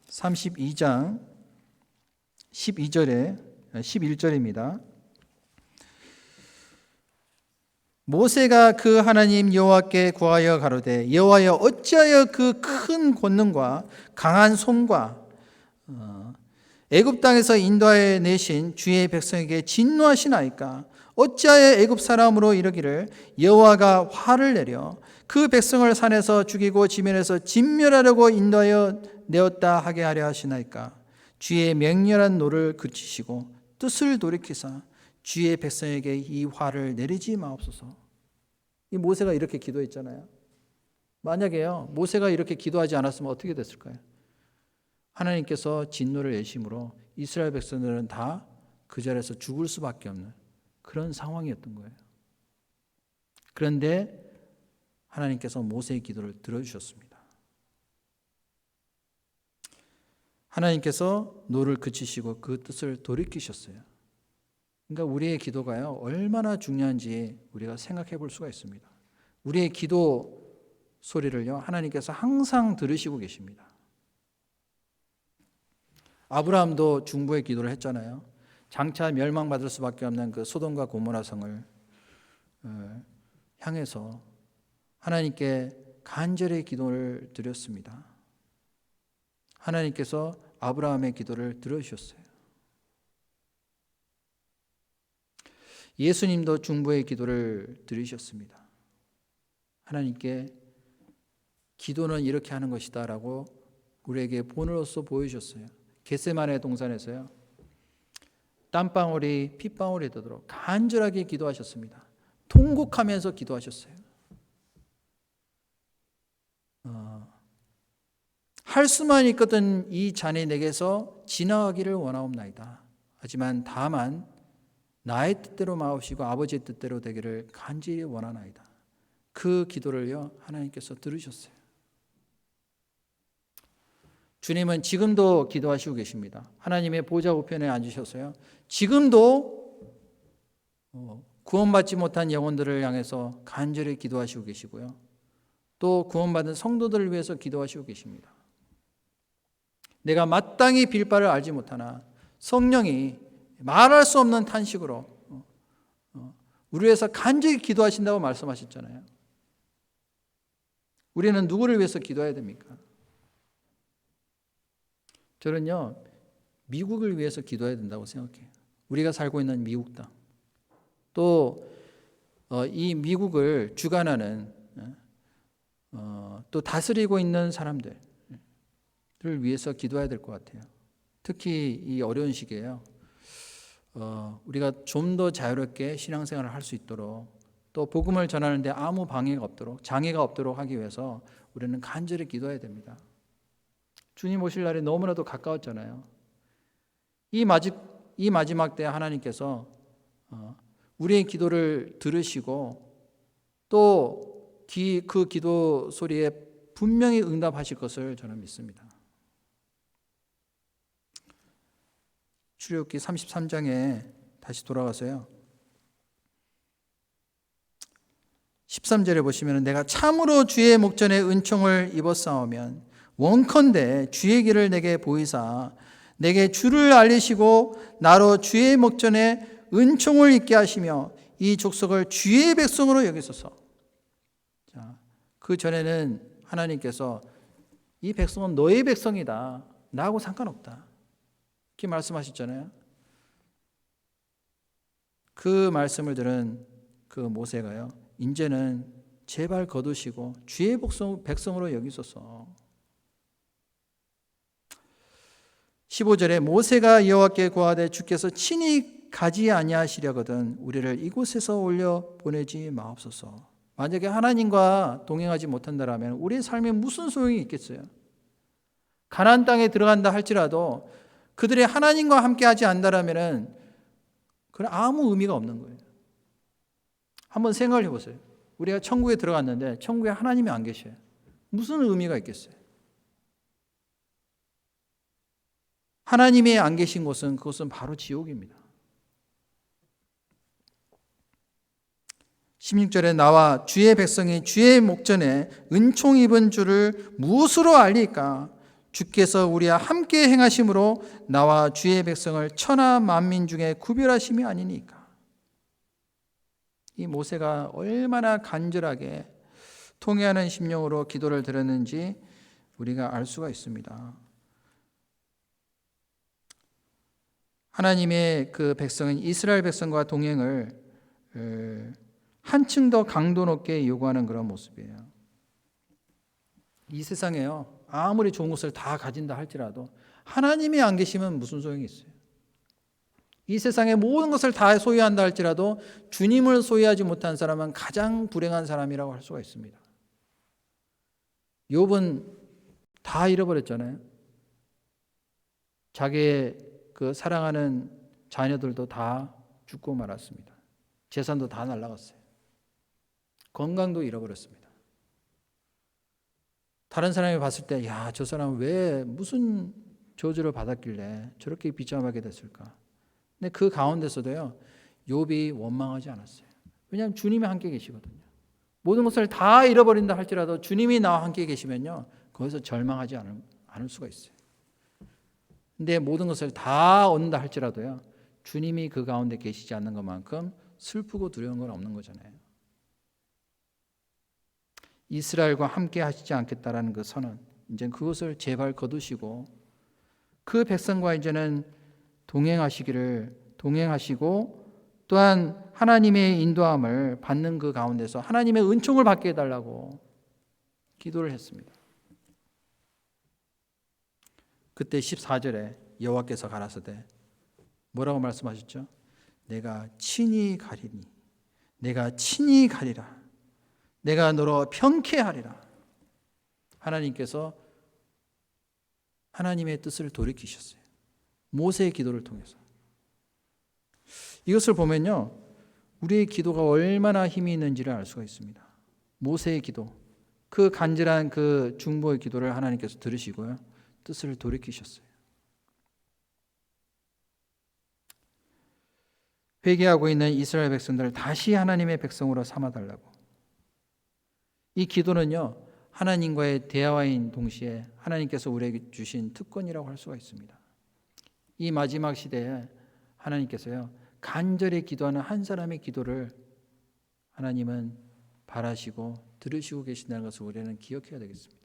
32장 11절입니다. 모세가 그 하나님 여호와께 구하여 가로되 여호와여 어찌하여 그 큰 권능과 강한 손과 애굽 땅에서 인도하여 내신 주의 백성에게 진노하시나이까? 어찌하여 애굽 사람으로 이르기를 여호와가 화를 내려 그 백성을 산에서 죽이고 지면에서 진멸하려고 인도하여 내었다 하게 하려 하시나이까? 주의 맹렬한 노를 그치시고 뜻을 돌이키사 주의 백성에게 이 화를 내리지 마옵소서. 이 모세가 이렇게 기도했잖아요. 만약에요, 모세가 이렇게 기도하지 않았으면 어떻게 됐을까요? 하나님께서 진노를 내심으로 이스라엘 백성들은 다 그 자리에서 죽을 수밖에 없는 그런 상황이었던 거예요. 그런데 하나님께서 모세의 기도를 들어주셨습니다. 하나님께서 노를 그치시고 그 뜻을 돌이키셨어요. 그러니까 우리의 기도가요, 얼마나 중요한지 우리가 생각해 볼 수가 있습니다. 우리의 기도 소리를요, 하나님께서 항상 들으시고 계십니다. 아브라함도 중보의 기도를 했잖아요. 장차 멸망받을 수밖에 없는 그 소돔과 고모라 성을 향해서 하나님께 간절히 기도를 드렸습니다. 하나님께서 아브라함의 기도를 들어주셨어요. 예수님도 중보의 기도를 드리셨습니다. 하나님께 기도는 이렇게 하는 것이다 라고 우리에게 본으로서 보여주셨어요. 겟세마네 동산에서요, 땀방울이 핏방울이 되도록 간절하게 기도하셨습니다. 통곡하면서 기도하셨어요. 할 수만 있거든 이 잔이 내게서 지나가기를 원하옵나이다. 하지만 다만 나의 뜻대로 마옵시고 아버지의 뜻대로 되기를 간절히 원하나이다. 그 기도를요, 하나님께서 들으셨어요. 주님은 지금도 기도하시고 계십니다. 하나님의 보좌 우편에 앉으셔서요, 지금도 구원받지 못한 영혼들을 향해서 간절히 기도하시고 계시고요, 또 구원받은 성도들을 위해서 기도하시고 계십니다. 내가 마땅히 빌 바를 알지 못하나 성령이 말할 수 없는 탄식으로 우리 위해서 간절히 기도하신다고 말씀하셨잖아요. 우리는 누구를 위해서 기도해야 됩니까? 저는요, 미국을 위해서 기도해야 된다고 생각해요. 우리가 살고 있는 미국 땅, 또 이 미국을 주관하는 또 다스리고 있는 사람들을 위해서 기도해야 될 것 같아요. 특히 이 어려운 시기에요, 우리가 좀 더 자유롭게 신앙생활을 할 수 있도록, 또 복음을 전하는데 아무 방해가 없도록, 장애가 없도록 하기 위해서 우리는 간절히 기도해야 됩니다. 주님 오실 날이 너무나도 가까웠잖아요. 이 마지막 때 하나님께서 우리의 기도를 들으시고 또 그 기도 소리에 분명히 응답하실 것을 저는 믿습니다. 출애굽기 33장에 다시 돌아가서요, 13절에 보시면 내가 참으로 주의 목전에 은총을 입었사오면 원컨대 주의 길을 내게 보이사 내게 주를 알리시고 나로 주의 목전에 은총을 입게 하시며 이 족속을 주의 백성으로 여기소서. 자, 그 전에는 하나님께서 이 백성은 너의 백성이다, 나하고 상관없다, 이렇게 말씀하셨잖아요. 그 말씀을 들은 그 모세가요, 이제는 제발 거두시고 주의 백성으로 여기소서. 15절에 모세가 여호와께 고하되 주께서 친히 가지 아니하시려거든 우리를 이곳에서 올려 보내지 마옵소서. 만약에 하나님과 동행하지 못한다라면 우리의 삶에 무슨 소용이 있겠어요? 가나안 땅에 들어간다 할지라도 그들이 하나님과 함께 하지 않는다라면 그건 아무 의미가 없는 거예요. 한번 생각을 해보세요. 우리가 천국에 들어갔는데 천국에 하나님이 안 계셔요. 무슨 의미가 있겠어요? 하나님이 안 계신 곳은 그것은 바로 지옥입니다. 16절에 나와 주의 백성이 주의 목전에 은총 입은 줄을 무엇으로 알리까? 주께서 우리와 함께 행하심으로 나와 주의 백성을 천하 만민 중에 구별하심이 아니니까. 이 모세가 얼마나 간절하게 통회하는 심령으로 기도를 드렸는지 우리가 알 수가 있습니다. 하나님의 그 백성은 이스라엘 백성과 동행을 한층 더 강도 높게 요구하는 그런 모습이에요. 이 세상에요, 아무리 좋은 것을 다 가진다 할지라도 하나님이 안 계시면 무슨 소용이 있어요? 이 세상의 모든 것을 다 소유한다 할지라도 주님을 소유하지 못한 사람은 가장 불행한 사람이라고 할 수가 있습니다. 욥은 다 잃어버렸잖아요. 자기의 그 사랑하는 자녀들도 다 죽고 말았습니다. 재산도 다 날아갔어요. 건강도 잃어버렸습니다. 다른 사람이 봤을 때, 야, 저 사람은 왜 무슨 저주를 받았길래 저렇게 비참하게 됐을까? 근데 그 가운데서도요, 욥이 원망하지 않았어요. 왜냐하면 주님이 함께 계시거든요. 모든 것을 다 잃어버린다 할지라도 주님이 나와 함께 계시면요, 거기서 절망하지 않을 수가 있어요. 근데 모든 것을 다 얻는다 할지라도요, 주님이 그 가운데 계시지 않는 것만큼 슬프고 두려운 건 없는 거잖아요. 이스라엘과 함께 하시지 않겠다라는 그 선언, 이제 그것을 제발 거두시고 그 백성과 이제는 동행하시고 또한 하나님의 인도함을 받는 그 가운데서 하나님의 은총을 받게 해달라고 기도를 했습니다. 그때 14절에 여호와께서 가라사대 뭐라고 말씀하셨죠? 내가 친히 가리니, 내가 친히 가리라, 내가 너로 평쾌하리라. 하나님께서 하나님의 뜻을 돌이키셨어요. 모세의 기도를 통해서. 이것을 보면요, 우리의 기도가 얼마나 힘이 있는지를 알 수가 있습니다. 모세의 기도, 그 간절한 그 중보의 기도를 하나님께서 들으시고요, 뜻을 돌이키셨어요. 회개하고 있는 이스라엘 백성들을 다시 하나님의 백성으로 삼아달라고. 이 기도는요, 하나님과의 대화인 동시에 하나님께서 우리에게 주신 특권이라고 할 수가 있습니다. 이 마지막 시대에 하나님께서요, 간절히 기도하는 한 사람의 기도를 하나님은 바라시고 들으시고 계신다는 것을 우리는 기억해야 되겠습니다.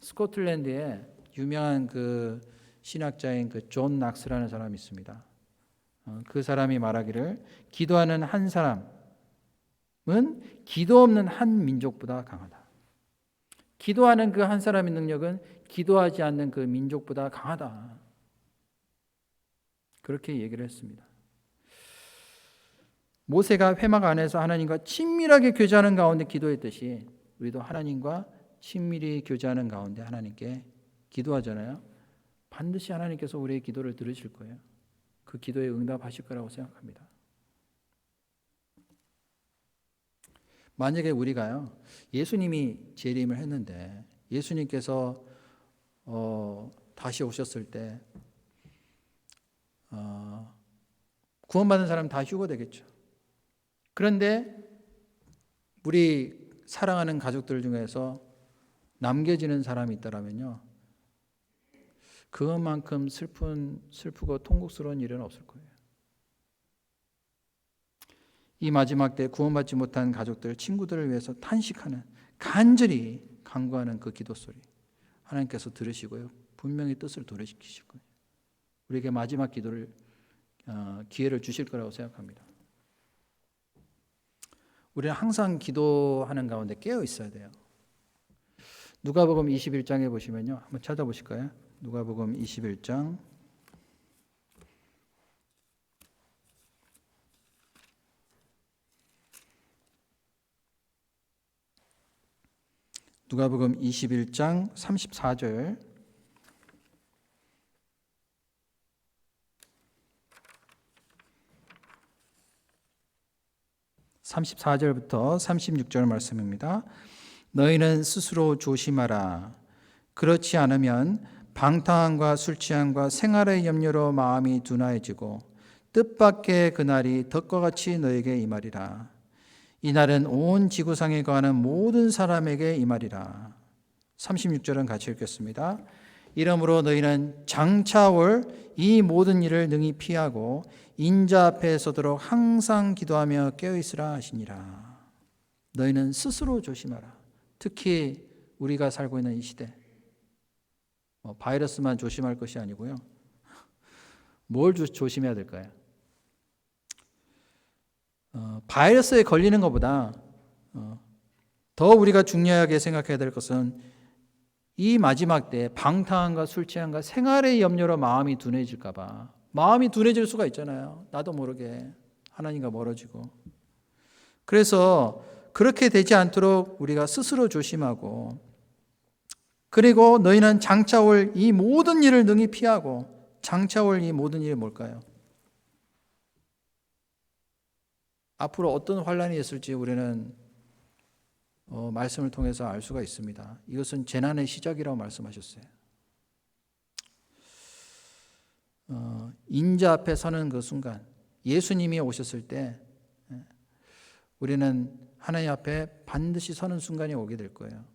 스코틀랜드에 유명한 그 신학자인 그 존 낙스라는 사람이 있습니다. 그 사람이 말하기를 기도하는 한 사람은 기도 없는 한 민족보다 강하다. 기도하는 그 한 사람의 능력은 기도하지 않는 그 민족보다 강하다. 그렇게 얘기를 했습니다. 모세가 회막 안에서 하나님과 친밀하게 교제하는 가운데 기도했듯이 우리도 하나님과 친밀히 교제하는 가운데 하나님께 기도하잖아요. 반드시 하나님께서 우리의 기도를 들으실 거예요. 그 기도에 응답하실 거라고 생각합니다. 만약에 우리가요, 예수님이 재림을 했는데 예수님께서 다시 오셨을 때 구원받은 사람 다 휴거되겠죠. 그런데 우리 사랑하는 가족들 중에서 남겨지는 사람이 있다면요, 그것만큼 슬프고 통곡스러운 일은 없을 거예요. 이 마지막 때 구원받지 못한 가족들, 친구들을 위해서 탄식하는, 간절히 간구하는 그 기도 소리 하나님께서 들으시고요, 분명히 뜻을 도래시키실 거예요. 우리에게 마지막 기회를 주실 거라고 생각합니다. 우리는 항상 기도하는 가운데 깨어 있어야 돼요. 누가복음 21장에 보시면요, 한번 찾아보실까요? 누가복음 21장 34절 34절부터 36절 말씀입니다. 너희는 스스로 조심하라. 그렇지 않으면 방탕함과 술 취함과 생활의 염려로 마음이 둔하여지고 뜻밖의 그날이 덕과 같이 너에게 임하리라. 이날은 온 지구상에 거하는 모든 사람에게 임하리라. 36절은 같이 읽겠습니다. 이러므로 너희는 장차 올 이 모든 일을 능히 피하고 인자 앞에 서도록 항상 기도하며 깨어있으라 하시니라. 너희는 스스로 조심하라. 특히 우리가 살고 있는 이 시대, 바이러스만 조심할 것이 아니고요. 뭘 조심해야 될까요? 바이러스에 걸리는 것보다 더 우리가 중요하게 생각해야 될 것은 이 마지막 때 방탕함과 술 취함과 생활의 염려로 마음이 둔해질까 봐. 마음이 둔해질 수가 있잖아요. 나도 모르게 하나님과 멀어지고. 그래서 그렇게 되지 않도록 우리가 스스로 조심하고, 그리고 너희는 장차 올 이 모든 일을 능히 피하고. 장차 올 이 모든 일이 뭘까요? 앞으로 어떤 환란이 있을지 우리는 말씀을 통해서 알 수가 있습니다. 이것은 재난의 시작이라고 말씀하셨어요. 인자 앞에 서는 그 순간, 예수님이 오셨을 때 우리는 하나님 앞에 반드시 서는 순간이 오게 될 거예요.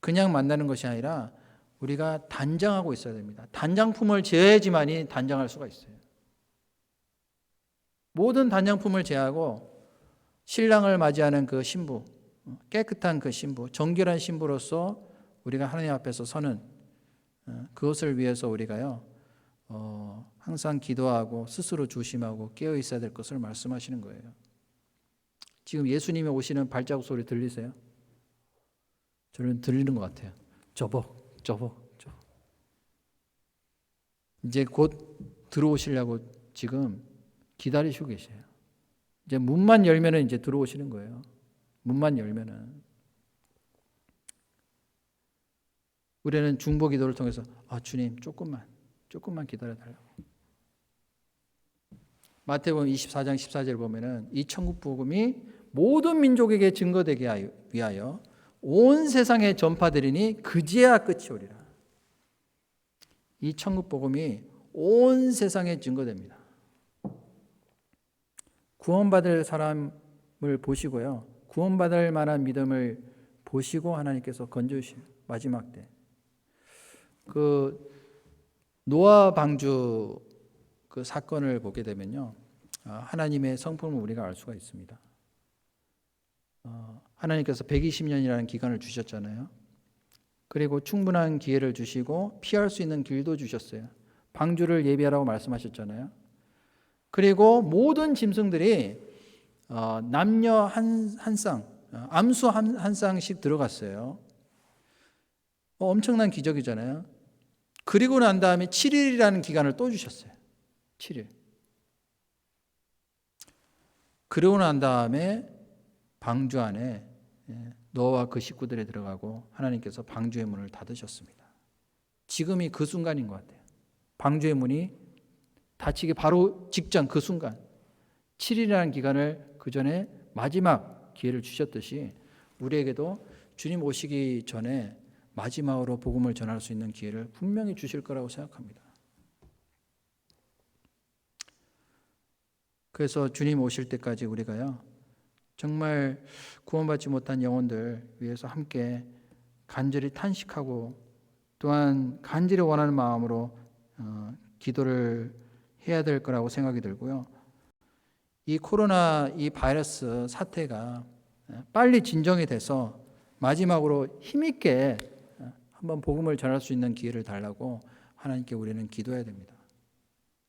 그냥 만나는 것이 아니라 우리가 단장하고 있어야 됩니다. 단장품을 제해야지만이 단장할 수가 있어요. 모든 단장품을 제하고 신랑을 맞이하는 그 신부, 깨끗한 그 신부, 정결한 신부로서 우리가 하나님 앞에서 서는 그것을 위해서 우리가요 항상 기도하고 스스로 조심하고 깨어 있어야 될 것을 말씀하시는 거예요. 지금 예수님이 오시는 발자국 소리 들리세요? 저는 들리는 것 같아요. 저보. 이제 곧 들어오시려고 지금 기다리시고 계세요. 이제 문만 열면은 이제 들어오시는 거예요. 문만 열면은. 우리는 중보 기도를 통해서 주님 조금만 기다려달라고. 마태복음 24장 14절 보면은 이 천국 복음이 모든 민족에게 증거되게 위하여 온 세상에 전파되리니 그제야 끝이 오리라. 이 천국 복음이 온 세상에 증거됩니다. 구원받을 사람을 보시고요, 구원받을 만한 믿음을 보시고 하나님께서 건져주실 마지막 때, 그 노아 방주 그 사건을 보게 되면요, 하나님의 성품을 우리가 알 수가 있습니다. 하나님께서 120년이라는 기간을 주셨잖아요. 그리고 충분한 기회를 주시고 피할 수 있는 길도 주셨어요. 방주를 예비하라고 말씀하셨잖아요. 그리고 모든 짐승들이 남녀 한 쌍, 암수 한 쌍씩 들어갔어요. 엄청난 기적이잖아요. 그리고 난 다음에 7일이라는 기간을 또 주셨어요. 7일. 그러고 난 다음에 방주 안에 노아와 그 식구들이 들어가고 하나님께서 방주의 문을 닫으셨습니다. 지금이 그 순간인 것 같아요. 방주의 문이 닫히기 바로 직전 그 순간, 7일이라는 기간을 그 전에 마지막 기회를 주셨듯이 우리에게도 주님 오시기 전에 마지막으로 복음을 전할 수 있는 기회를 분명히 주실 거라고 생각합니다. 그래서 주님 오실 때까지 우리가요, 정말 구원받지 못한 영혼들 위해서 함께 간절히 탄식하고 또한 간절히 원하는 마음으로 기도를 해야 될 거라고 생각이 들고요. 이 코로나 이 바이러스 사태가 빨리 진정이 돼서 마지막으로 힘있게 한번 복음을 전할 수 있는 기회를 달라고 하나님께 우리는 기도해야 됩니다.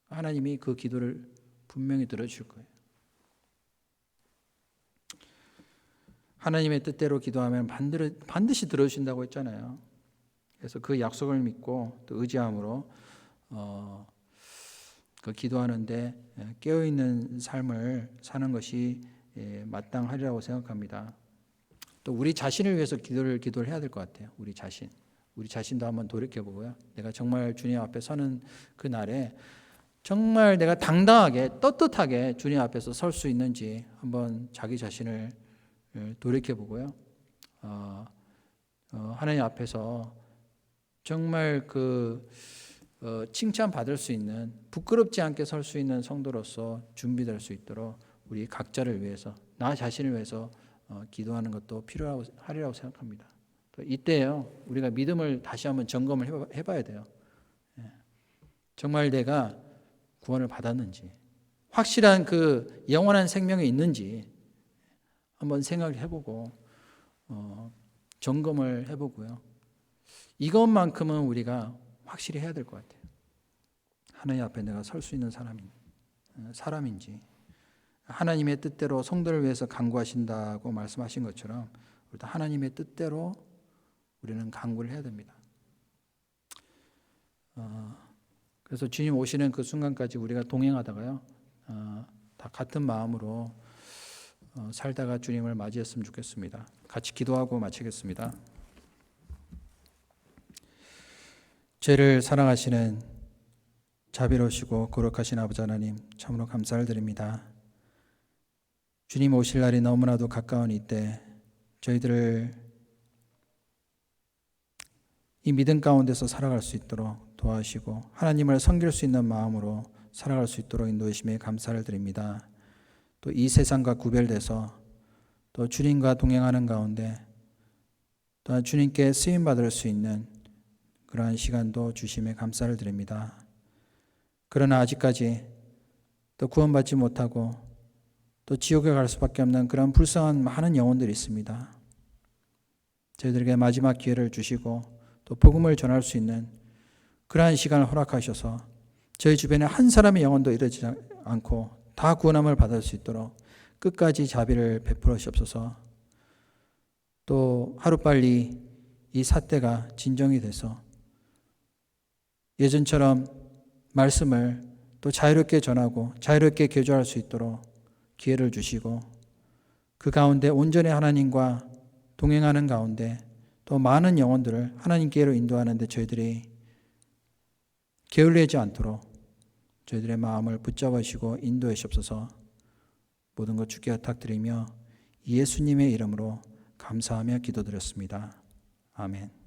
하나님이 그 기도를 분명히 들어주실 거예요. 하나님의 뜻대로 기도하면 반드시 들어주신다고 했잖아요. 그래서 그 약속을 믿고 또 의지함으로 그 기도하는데 깨어있는 삶을 사는 것이 마땅하리라고 생각합니다. 또 우리 자신을 위해서 기도를 해야 될 것 같아요. 우리 자신도 한번 돌이켜보고요. 내가 정말 주님 앞에 서는 그 날에 정말 내가 당당하게 떳떳하게 주님 앞에서 설 수 있는지 한번 자기 자신을 돌이켜보고요. 하나님 앞에서 정말 칭찬받을 수 있는, 부끄럽지 않게 설 수 있는 성도로서 준비될 수 있도록 우리 각자를 위해서, 나 자신을 위해서 기도하는 것도 필요하리라고 생각합니다. 또 이때요, 우리가 믿음을 다시 한번 점검을 해봐야 돼요. 정말 내가 구원을 받았는지, 확실한 그 영원한 생명이 있는지 한번 생각을 해보고 점검을 해보고요. 이것만큼은 우리가 확실히 해야 될 것 같아요. 하나님 앞에 내가 설 수 있는 사람인지, 하나님의 뜻대로 성도를 위해서 간구하신다고 말씀하신 것처럼 우리도 하나님의 뜻대로 우리는 간구를 해야 됩니다. 그래서 주님 오시는 그 순간까지 우리가 동행하다가요, 다 같은 마음으로 살다가 주님을 맞이했으면 좋겠습니다. 같이 기도하고 마치겠습니다. 죄를 사랑하시는 자비로우시고 거룩하신 아버지 하나님, 참으로 감사를 드립니다. 주님 오실 날이 너무나도 가까운 이때 저희들을 이 믿음 가운데서 살아갈 수 있도록 도와주시고 하나님을 섬길 수 있는 마음으로 살아갈 수 있도록 인도하심에 감사를 드립니다. 또 이 세상과 구별돼서 또 주님과 동행하는 가운데 또한 주님께 쓰임받을 수 있는 그러한 시간도 주심에 감사를 드립니다. 그러나 아직까지 또 구원받지 못하고 또 지옥에 갈 수밖에 없는 그런 불쌍한 많은 영혼들이 있습니다. 저희들에게 마지막 기회를 주시고 또 복음을 전할 수 있는 그러한 시간을 허락하셔서 저희 주변에 한 사람의 영혼도 이르지 않고 다 구원함을 받을 수 있도록 끝까지 자비를 베풀어 주옵소서. 또 하루빨리 이 사태가 진정이 돼서 예전처럼 말씀을 또 자유롭게 전하고 자유롭게 교조할 수 있도록 기회를 주시고 그 가운데 온전히 하나님과 동행하는 가운데 또 많은 영혼들을 하나님께로 인도하는 데 저희들이 게을리하지 않도록 저희들의 마음을 붙잡아 주시고 인도해 주옵소서. 모든 것 주께 부탁드리며 예수님의 이름으로 감사하며 기도드렸습니다. 아멘.